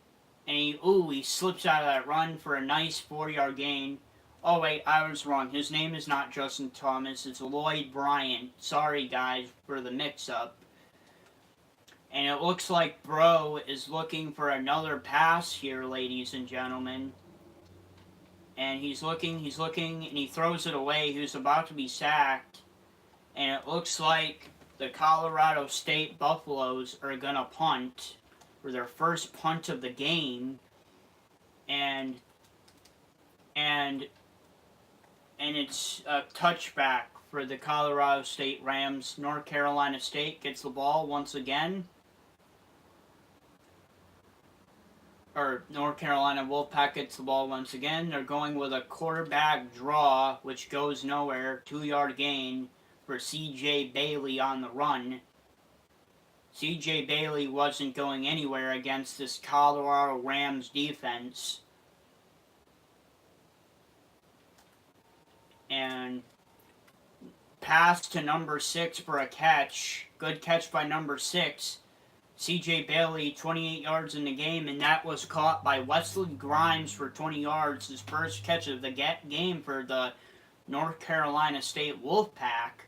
And he slips out of that run for a nice 4-yard gain. Oh, wait, I was wrong. His name is not Justin Thomas. It's Lloyd Bryant. Sorry, guys, for the mix-up. And it looks like Bro is looking for another pass here, ladies and gentlemen. And he's looking, and he throws it away. He was about to be sacked. And it looks like the Colorado State Buffaloes are going to punt for their first punt of the game, and it's a touchback for the Colorado State Rams. North Carolina State gets the ball once again. Or North Carolina Wolfpack gets the ball once again. They're going with a quarterback draw, which goes nowhere. 2-yard gain for C.J. Bailey on the run. C.J. Bailey wasn't going anywhere against this Colorado Rams defense. And pass to number 6 for a catch. Good catch by number 6. CJ Bailey, 28 yards in the game, and that was caught by Wesley Grimes for 20 yards. His first catch of the game for the North Carolina State Wolfpack.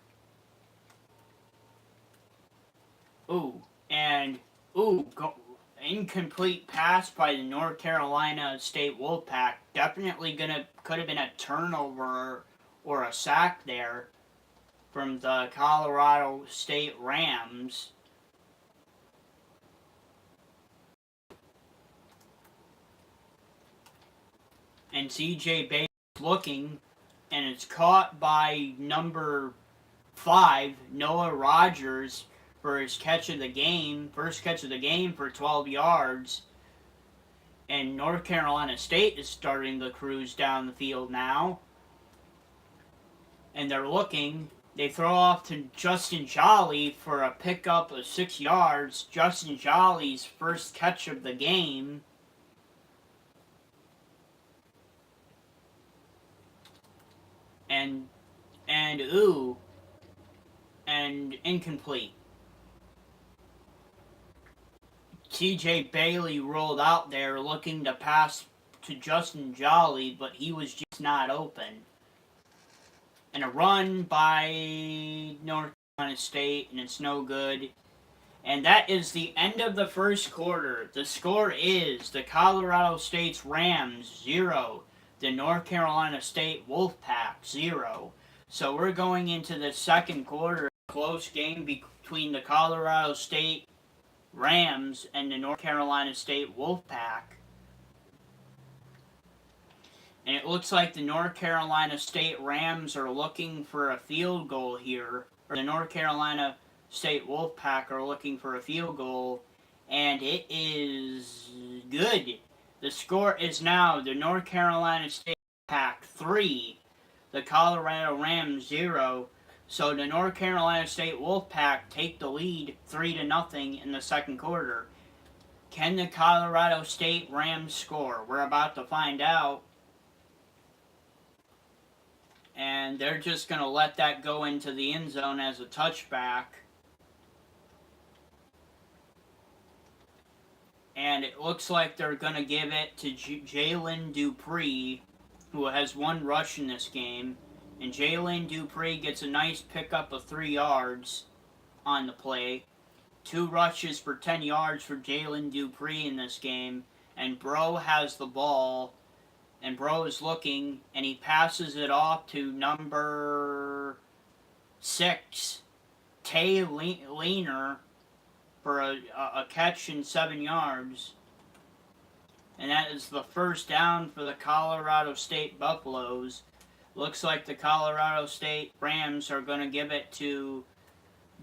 Incomplete pass by the North Carolina State Wolfpack. Definitely could have been a turnover or a sack there from the Colorado State Rams. And CJ Bailey looking, and it's caught by number 5, Noah Rogers, for his catch of the game, first catch of the game for 12 yards. And North Carolina State is starting to cruise down the field now. And they're looking. They throw off to Justin Jolly for a pickup of 6 yards. Justin Jolly's first catch of the game. And incomplete. CJ Bailey rolled out there looking to pass to Justin Jolly, but he was just not open. And a run by North Carolina State, and it's no good. And that is the end of the first quarter. The score is the Colorado State's Rams 0, the North Carolina State Wolfpack 0. So we're going into the second quarter. Close game between the Colorado State Rams and the North Carolina State Wolfpack. And it looks like the North Carolina State Rams are looking for a field goal here. Or the North Carolina State Wolfpack are looking for a field goal. And it is good. The score is now the North Carolina State Wolfpack 3, the Colorado Rams 0. So the North Carolina State Wolfpack take the lead 3-0 in the second quarter. Can the Colorado State Rams score? We're about to find out. And they're just going to let that go into the end zone as a touchback. And it looks like they're going to give it to Jalen Dupree, who has 1 rush in this game. And Jalen Dupree gets a nice pickup of 3 yards on the play. 2 rushes for 10 yards for Jalen Dupree in this game. And Bro has the ball. And Bro is looking, and he passes it off to number 6, Tay Leaner, for a catch in 7 yards. And that is the first down for the Colorado State Buffaloes. Looks like the Colorado State Rams are going to give it to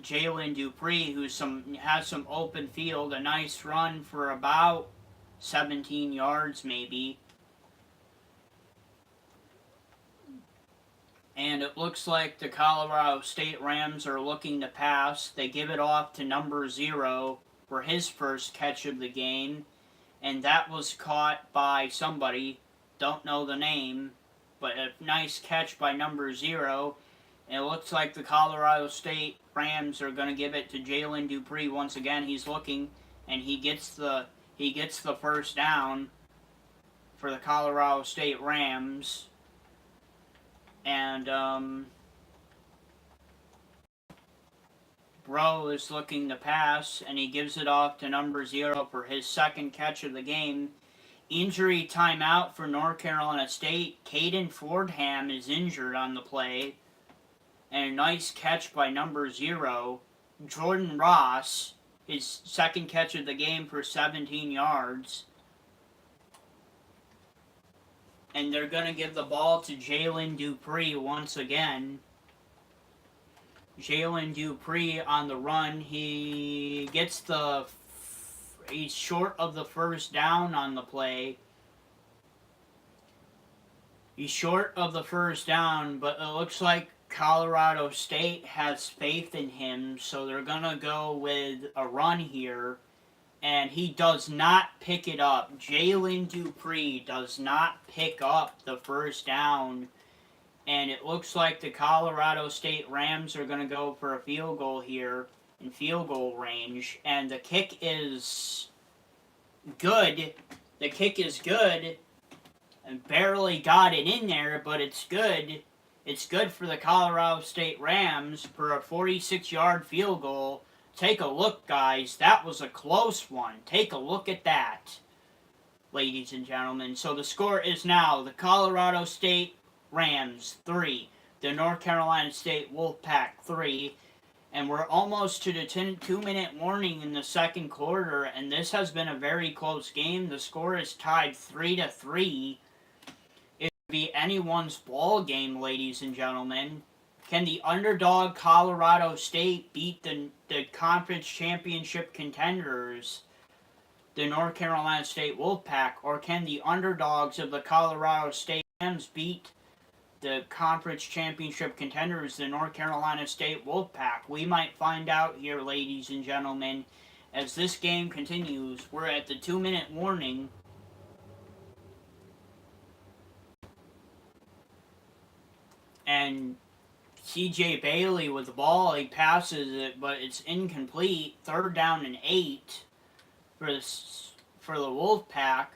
Jalen Dupree, who has some open field. A nice run for about 17 yards maybe. And it looks like the Colorado State Rams are looking to pass. They give it off to number 0 for his first catch of the game. And that was caught by somebody, don't know the name, but a nice catch by number 0. And it looks like the Colorado State Rams are going to give it to Jalen Dupree once again. He's looking, and he gets the first down for the Colorado State Rams. And Bro is looking to pass, and he gives it off to number 0 for his second catch of the game. Injury timeout for North Carolina State. Caden Fordham is injured on the play. And a nice catch by number 0. Jordan Ross, his second catch of the game for 17 yards. And they're going to give the ball to Jalen Dupree once again. Jalen Dupree on the run. He's short of the first down on the play. He's short of the first down, but it looks like Colorado State has faith in him, so they're going to go with a run here. And he does not pick it up. Jalen Dupree does not pick up the first down. And it looks like the Colorado State Rams are going to go for a field goal here in field goal range. And the kick is good. The kick is good. And barely got it in there, but it's good. It's good for the Colorado State Rams for a 46-yard field goal. Take a look, guys. That was a close one. Take a look at that, ladies and gentlemen. So the score is now the Colorado State Rams 3, the North Carolina State Wolfpack 3, and we're almost to the 2-minute warning in the second quarter, and this has been a very close game. The score is tied 3-3. It could be anyone's ball game, ladies and gentlemen. Can the underdog Colorado State beat the conference championship contenders, the North Carolina State Wolfpack, or can the underdogs of the Colorado State Rams beat the conference championship contenders, the North Carolina State Wolfpack? We might find out here, ladies and gentlemen, as this game continues. We're at the 2-minute warning. And CJ Bailey with the ball, he passes it, but it's incomplete. 3rd down and 8 for the Wolfpack.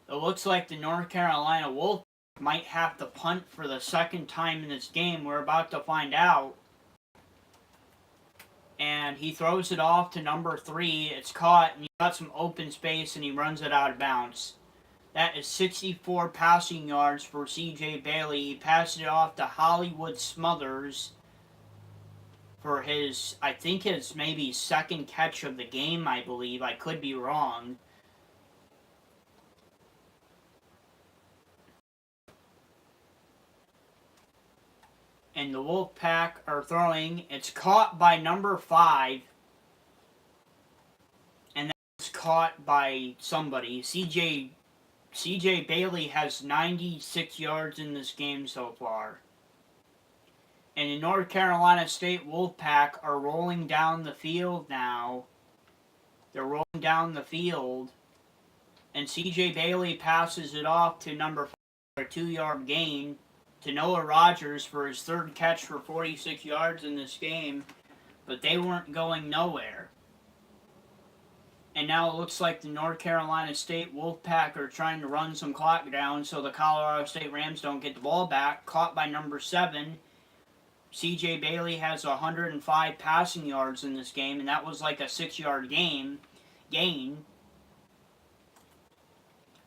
It looks like the North Carolina Wolfpack might have to punt for the second time in this game. We're about to find out. And he throws it off to number 3. It's caught, and he got some open space, and he runs it out of bounds. That is 64 passing yards for CJ Bailey. He passed it off to Hollywood Smothers for his, I think his maybe second catch of the game, I believe. I could be wrong. And the Wolfpack are throwing. It's caught by number 5. And that's caught by somebody. CJ Bailey has 96 yards in this game so far. And the North Carolina State Wolfpack are rolling down the field now. They're rolling down the field. And CJ Bailey passes it off to number 5 for a 2-yard gain to Noah Rogers for his 3rd catch for 46 yards in this game. But they weren't going nowhere. And now it looks like the North Carolina State Wolfpack are trying to run some clock down so the Colorado State Rams don't get the ball back. Caught by number 7. CJ Bailey has 105 passing yards in this game, and that was like a 6-yard gain.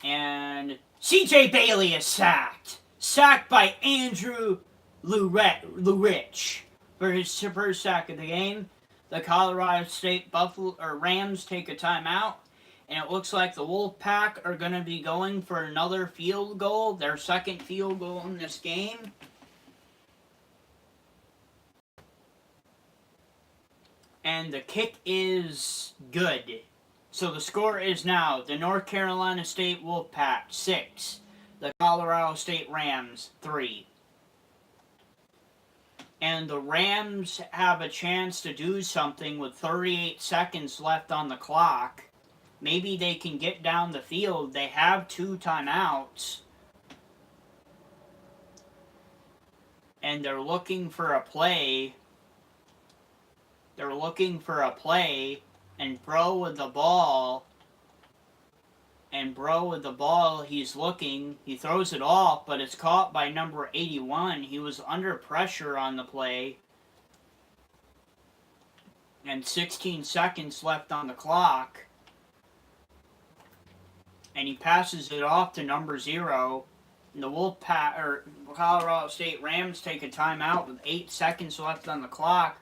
And CJ Bailey is sacked. Sacked by Andrew Lurich for his first sack of the game. The Colorado State Rams take a timeout, and it looks like the Wolfpack are going to be going for another field goal, their second field goal in this game. And the kick is good. So the score is now the North Carolina State Wolfpack 6, the Colorado State Rams 3. And the Rams have a chance to do something with 38 seconds left on the clock. Maybe they can get down the field. They have 2 timeouts. And they're looking for a play. And Bro with the ball. He's looking. He throws it off, but it's caught by number 81. He was under pressure on the play. And 16 seconds left on the clock. And he passes it off to number 0. And the Colorado State Rams take a timeout with 8 seconds left on the clock.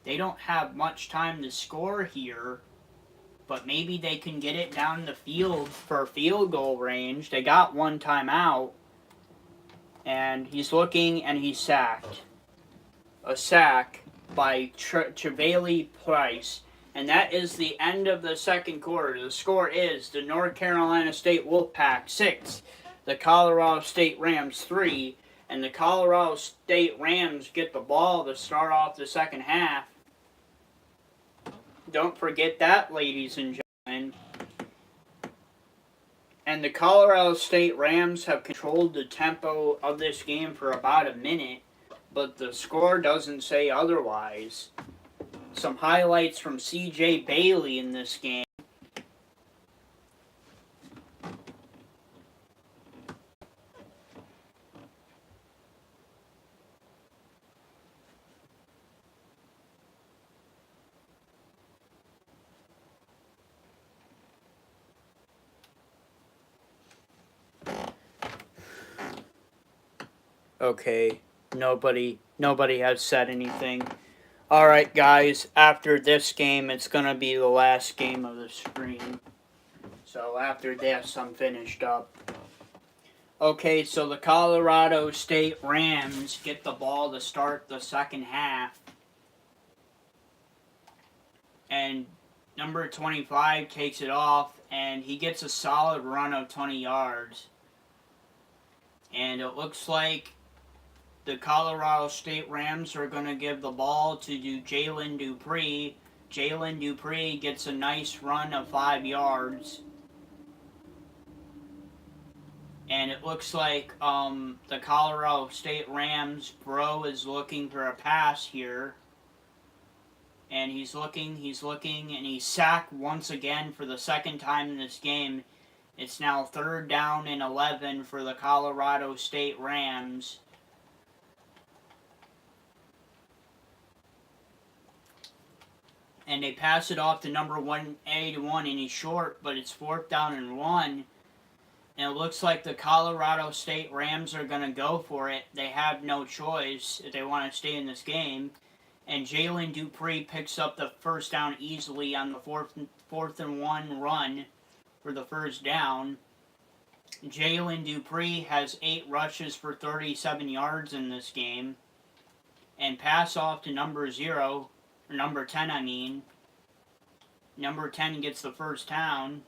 They don't have much time to score here. But maybe they can get it down the field for field goal range. They got 1 timeout. And he's looking, and he's sacked. A sack by Tre'Vali Price. And that is the end of the second quarter. The score is the North Carolina State Wolfpack 6, the Colorado State Rams 3. And the Colorado State Rams get the ball to start off the second half. Don't forget that, ladies and gentlemen. And the Colorado State Rams have controlled the tempo of this game for about a minute, but the score doesn't say otherwise. Some highlights from C.J. Bailey in this game. Okay, nobody has said anything. Alright guys, after this game, it's gonna be the last game of the stream. So after this, I'm finished up. Okay, so the Colorado State Rams get the ball to start the second half. And number 25 takes it off, and he gets a solid run of 20 yards. And it looks like the Colorado State Rams are going to give the ball to Jalen Dupree. Jalen Dupree gets a nice run of 5 yards. And it looks like the Colorado State Rams, Bro is looking for a pass here. And he's looking, and he's sacked once again for the second time in this game. It's now 3rd down and 11 for the Colorado State Rams. And they pass it off to number 181, and he's short, but it's 4th down and 1. And it looks like the Colorado State Rams are going to go for it. They have no choice if they want to stay in this game. And Jalen Dupree picks up the first down easily on the 4th and 1 run for the first down. Jalen Dupree has 8 rushes for 37 yards in this game. And pass off to number 10, I mean. Number 10 gets the first down.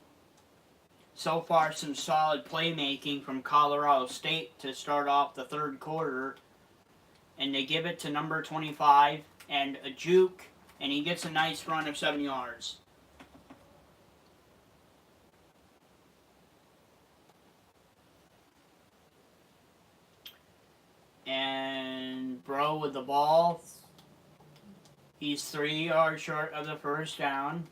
So far, some solid playmaking from Colorado State to start off the third quarter. And they give it to number 25 and a juke, and he gets a nice run of 7 yards. And Bro with the ball. He's 3 yards short of the first down.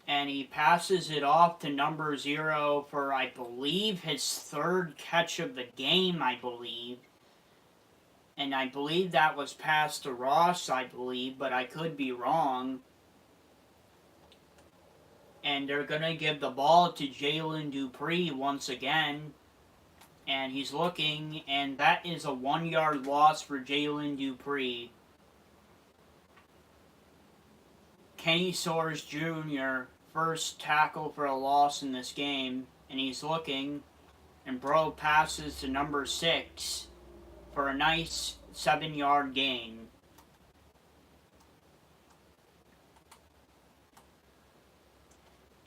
And he passes it off to number 0 for, I believe, his 3rd catch of the game, I believe. And I believe that was passed to Ross, I believe, but I could be wrong. And they're going to give the ball to Jalen Dupree once again. And he's looking, and that is a 1-yard loss for Jalen Dupree. Kenny Soares Jr., first tackle for a loss in this game, and he's looking, and Bro passes to number 6 for a nice 7-yard gain.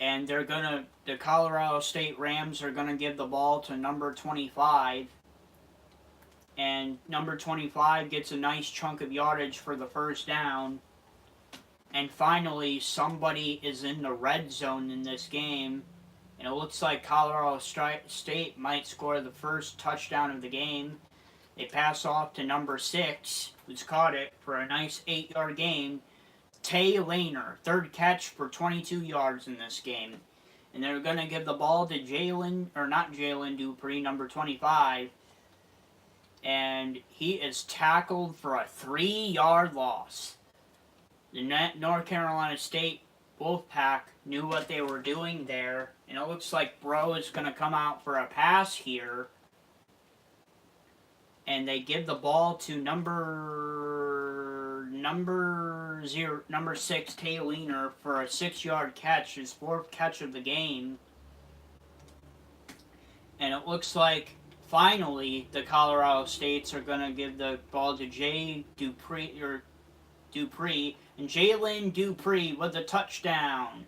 And the Colorado State Rams are gonna give the ball to number 25, and number 25 gets a nice chunk of yardage for the first down. And finally, somebody is in the red zone in this game. And it looks like Colorado State might score the first touchdown of the game. They pass off to number 6, who's caught it for a nice 8-yard gain. Tay Lehner, 3rd catch for 22 yards in this game. And they're going to give the ball to Jalen Dupree, number 25. And he is tackled for a 3-yard loss. The North Carolina State Wolfpack knew what they were doing there, and it looks like Bro is going to come out for a pass here. And they give the ball to number 6, Tay Lehner, for a 6-yard catch, his 4th catch of the game. And it looks like finally the Colorado States are going to give the ball to Dupree, and Jalen Dupree with a touchdown.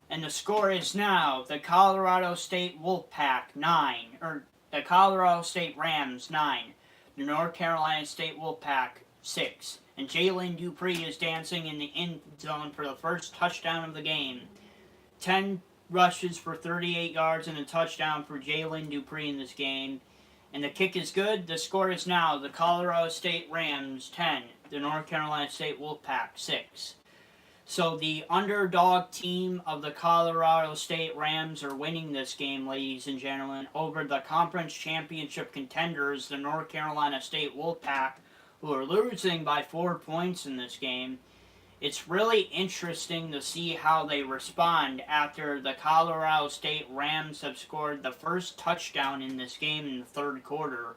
And the score is now the Colorado State Wolfpack 9, or the Colorado State Rams 9, the North Carolina State Wolfpack 6. And Jalen Dupree is dancing in the end zone for the first touchdown of the game. 10 rushes for 38 yards and a touchdown for Jalen Dupree in this game. And the kick is good. The score is now the Colorado State Rams 10, the North Carolina State Wolfpack 6. So the underdog team of the Colorado State Rams are winning this game, ladies and gentlemen, over the conference championship contenders, the North Carolina State Wolfpack, who are losing by 4 points in this game. It's really interesting to see how they respond after the Colorado State Rams have scored the first touchdown in this game in the third quarter.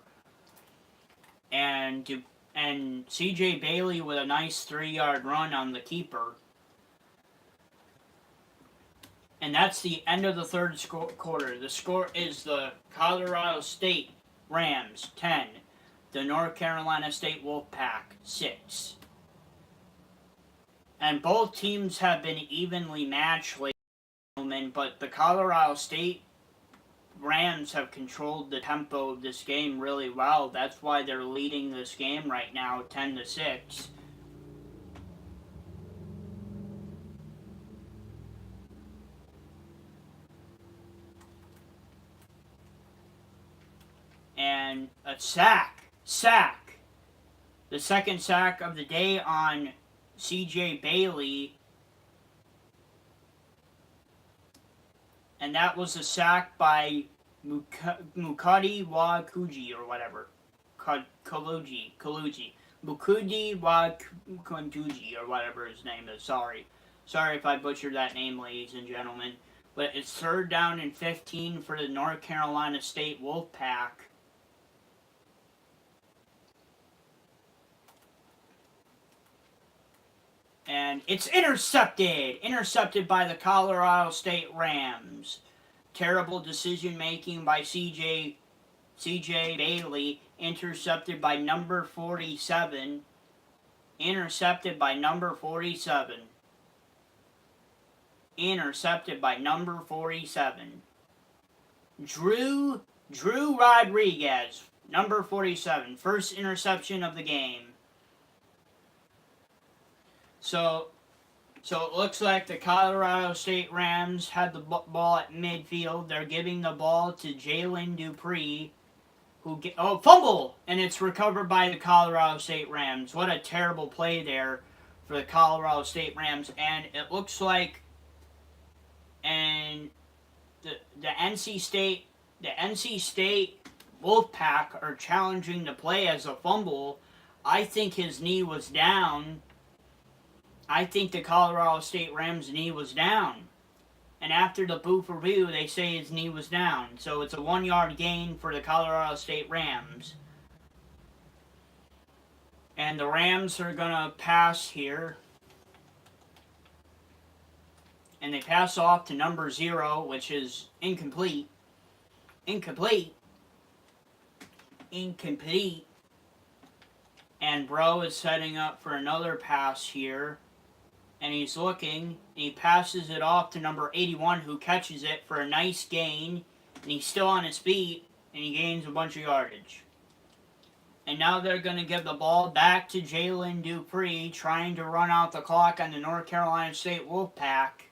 And C.J. Bailey with a nice 3-yard run on the keeper. And that's the end of the third quarter. The score is the Colorado State Rams 10, the North Carolina State Wolfpack 6. And both teams have been evenly matched, ladies and gentlemen, but the Colorado State Rams have controlled the tempo of this game really well. That's why they're leading this game right now, 10-6. And a sack. The second sack of the day on C.J. Bailey. And that was a sack by Mukudi Wakuji or whatever. Kaluji. Mukudi Wakuji or whatever his name is. Sorry if I butchered that name, ladies and gentlemen. But it's 3rd down and 15 for the North Carolina State Wolfpack. And it's intercepted by the Colorado State Rams. Terrible decision making by C.J. Bailey, intercepted by number 47. Intercepted by number 47. Drew Rodriguez, number 47, first interception of the game. So it looks like the Colorado State Rams had the ball at midfield. They're giving the ball to Jalen Dupree, fumble, and it's recovered by the Colorado State Rams. What a terrible play there for the Colorado State Rams. And it looks like, and the NC State Wolfpack are challenging the play as a fumble. I think his knee was down. I think the Colorado State Rams' knee was down. And after the boo for boo, they say his knee was down. So it's a 1-yard gain for the Colorado State Rams. And the Rams are going to pass here. And they pass off to number 0, which is incomplete. And Bro is setting up for another pass here. And he's looking, and he passes it off to number 81, who catches it for a nice gain. And he's still on his feet, and he gains a bunch of yardage. And now they're going to give the ball back to Jalen Dupree, trying to run out the clock on the North Carolina State Wolfpack.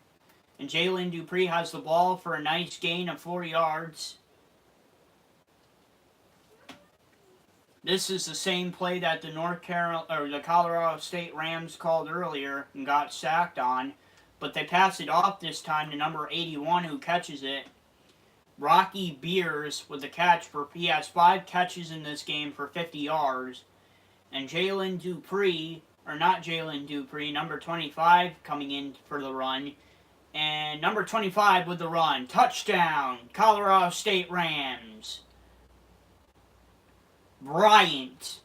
And Jalen Dupree has the ball for a nice gain of 4 yards. This is the same play that the Colorado State Rams called earlier and got sacked on, but they pass it off this time to number 81, who catches it. Rocky Beers with the catch he has 5 catches in this game for 50 yards, and number 25 coming in for the run, and number 25 with the run, touchdown, Colorado State Rams. Bryant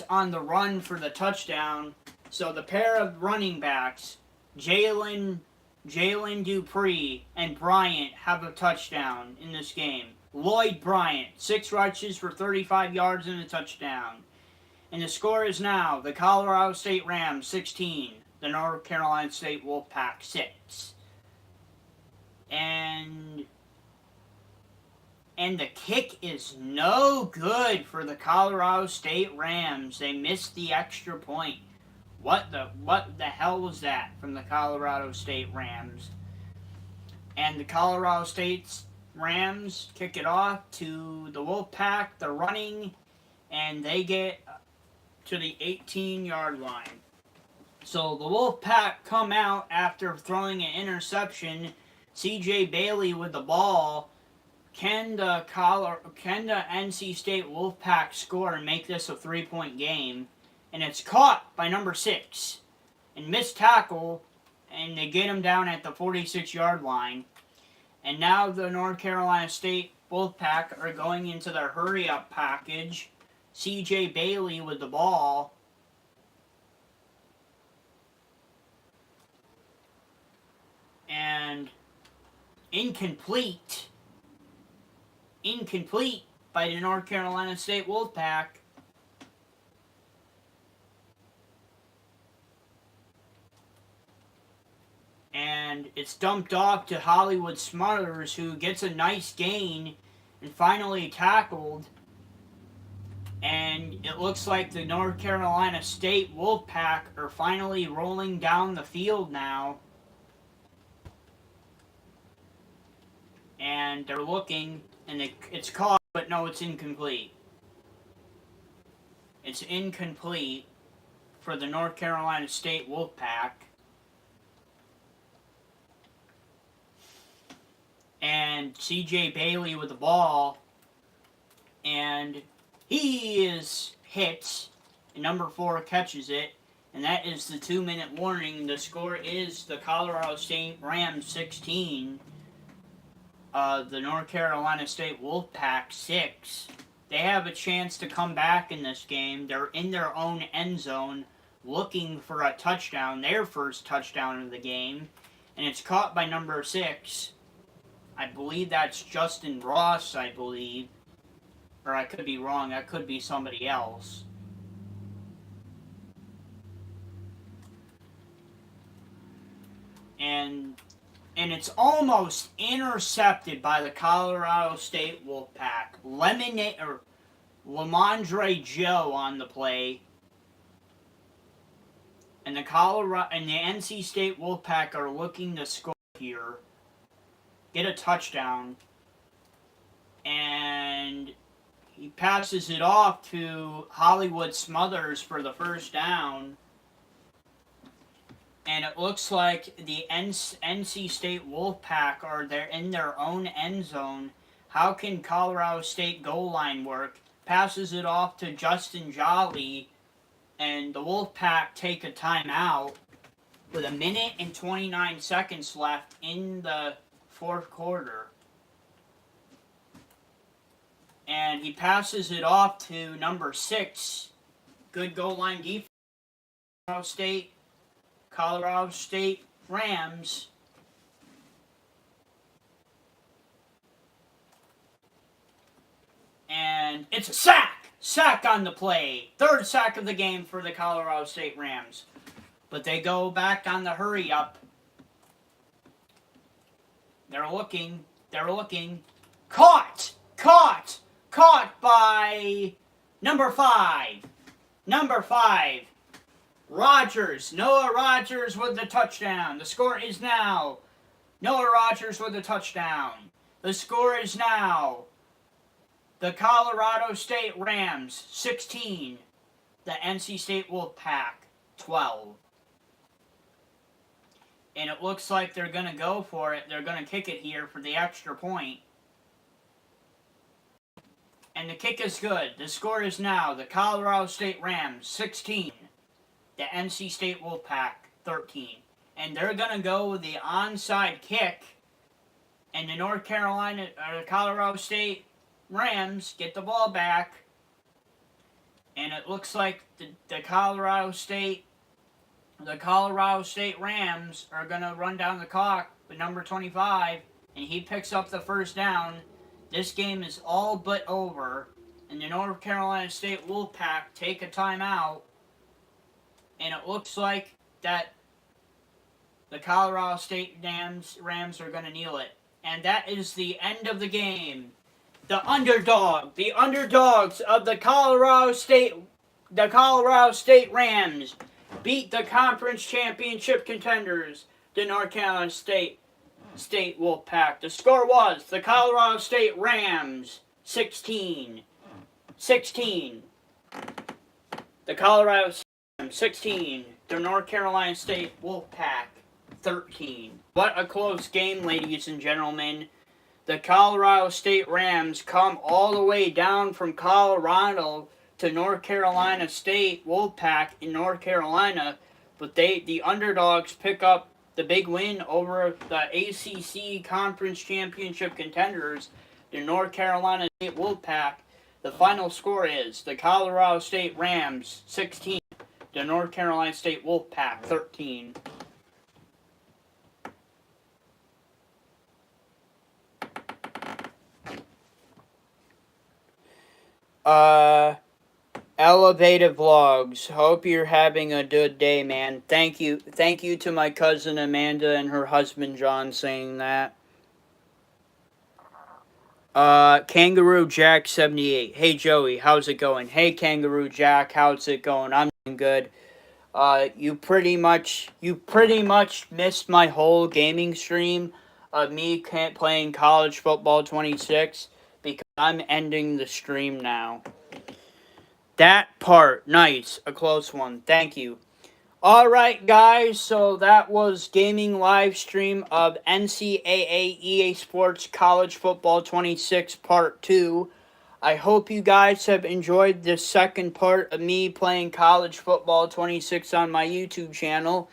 on the run for the touchdown. So the pair of running backs, Jalen Dupree and Bryant, have a touchdown in this game. Lloyd Bryant, 6 rushes for 35 yards and a touchdown. And the score is now the Colorado State Rams 16, the North Carolina State Wolfpack 6. And the kick is no good for the Colorado State Rams. They missed the extra point. What the hell was that from the Colorado State Rams? And the Colorado State's Rams kick it off to the Wolfpack. They're running, and they get to the 18-yard line. So the Wolfpack come out after throwing an interception. C.J. Bailey with the ball. Can the NC State Wolfpack score and make this a 3-point game? And it's caught by number 6. And missed tackle, and they get him down at the 46-yard line. And now the North Carolina State Wolfpack are going into their hurry-up package. C.J. Bailey with the ball. And incomplete by the North Carolina State Wolfpack. And it's dumped off to Hollywood Smothers, who gets a nice gain and finally tackled. And it looks like the North Carolina State Wolfpack are finally rolling down the field now. And they're looking, and it's caught, but no, it's incomplete. It's incomplete for the North Carolina State Wolfpack. And C.J. Bailey with the ball, and he is hit, and number 4 catches it, and that is the 2-minute warning. The score is the Colorado State Rams 16. The North Carolina State Wolfpack 6. They have a chance to come back in this game. They're in their own end zone looking for a touchdown, their first touchdown of the game. And it's caught by number 6. I believe that's Justin Ross, I believe. Or I could be wrong. That could be somebody else. And it's almost intercepted by the Colorado State Wolfpack. Lamondre Joe on the play. And the NC State Wolfpack are looking to score here. Get a touchdown. And he passes it off to Hollywood Smothers for the first down. And it looks like the NC State Wolfpack are there in their own end zone. How can Colorado State goal line work? Passes it off to Justin Jolly, and the Wolfpack take a timeout with 1 minute and 29 seconds left in the fourth quarter. And he passes it off to number 6. Good goal line defense. Colorado State Rams. And it's a sack! Sack on the play. 3rd sack of the game for the Colorado State Rams. But they go back on the hurry up. They're looking. Caught by number 5. Noah Rogers with the touchdown. The score is now Noah Rogers with the touchdown. The score is now the Colorado State Rams 16, the NC State Wolfpack 12. And it looks like they're going to go for it. They're going to kick it here for the extra point. And the kick is good. The score is now the Colorado State Rams 16, the NC State Wolfpack 13. And they're going to go with the onside kick. And the Colorado State Rams get the ball back. And it looks like the Colorado State Rams are going to run down the clock with number 25. And he picks up the first down. This game is all but over. And the North Carolina State Wolfpack take a timeout. And it looks like that the Colorado State Rams are going to kneel it. And that is the end of the game. The underdogs of the Colorado State Rams beat the conference championship contenders, the North Carolina State State Wolfpack. The score was the Colorado State Rams 16. The Colorado State Rams 16. The North Carolina State Wolfpack 13. What a close game, ladies and gentlemen. The Colorado State Rams come all the way down from Colorado to North Carolina State Wolfpack in North Carolina, but the underdogs pick up the big win over the ACC Conference Championship contenders, the North Carolina State Wolfpack. The final score is the Colorado State Rams 16, the North Carolina State Wolfpack 13. Elevated Vlogs. Hope you're having a good day, man. Thank you to my cousin Amanda and her husband John saying that. Kangaroo Jack 78. Hey Joey, how's it going? Hey Kangaroo Jack, how's it going? I'm doing good. You pretty much missed my whole gaming stream of me playing College Football 26 because I'm ending the stream now. That part, nice, a close one. Thank you. Alright guys, so that was gaming live stream of NCAA EA Sports College Football 26 Part 2. I hope you guys have enjoyed this second part of me playing College Football 26 on my YouTube channel.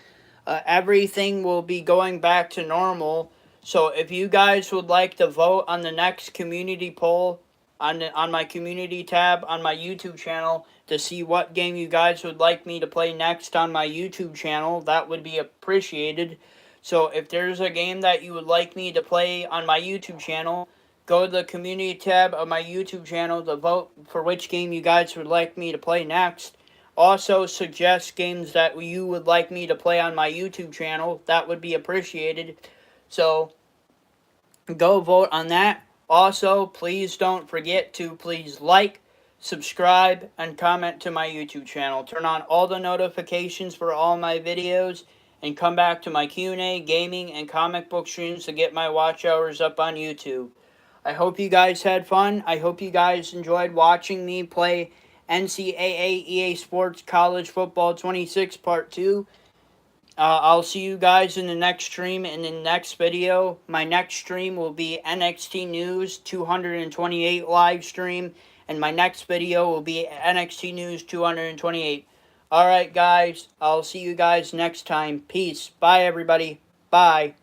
Everything will be going back to normal, so if you guys would like to vote on the next community poll on my community tab on my YouTube channel to see what game you guys would like me to play next on my YouTube channel, that would be appreciated. So if there's a game that you would like me to play on my YouTube channel, go to the community tab of my YouTube channel to vote for which game you guys would like me to play next. Also suggest games that you would like me to play on my YouTube channel. That would be appreciated. So go vote on that. Also, please don't forget to please like, subscribe, and comment to my YouTube channel. Turn on all the notifications for all my videos, and come back to my Q&A, gaming, and comic book streams to get my watch hours up on YouTube. I hope you guys had fun. I hope you guys enjoyed watching me play NCAA EA Sports College Football 26 Part 2. I'll see you guys in the next stream and in the next video. My next stream will be NXT News 228 live stream. And my next video will be NXT News 228. Alright guys, I'll see you guys next time. Peace. Bye everybody. Bye.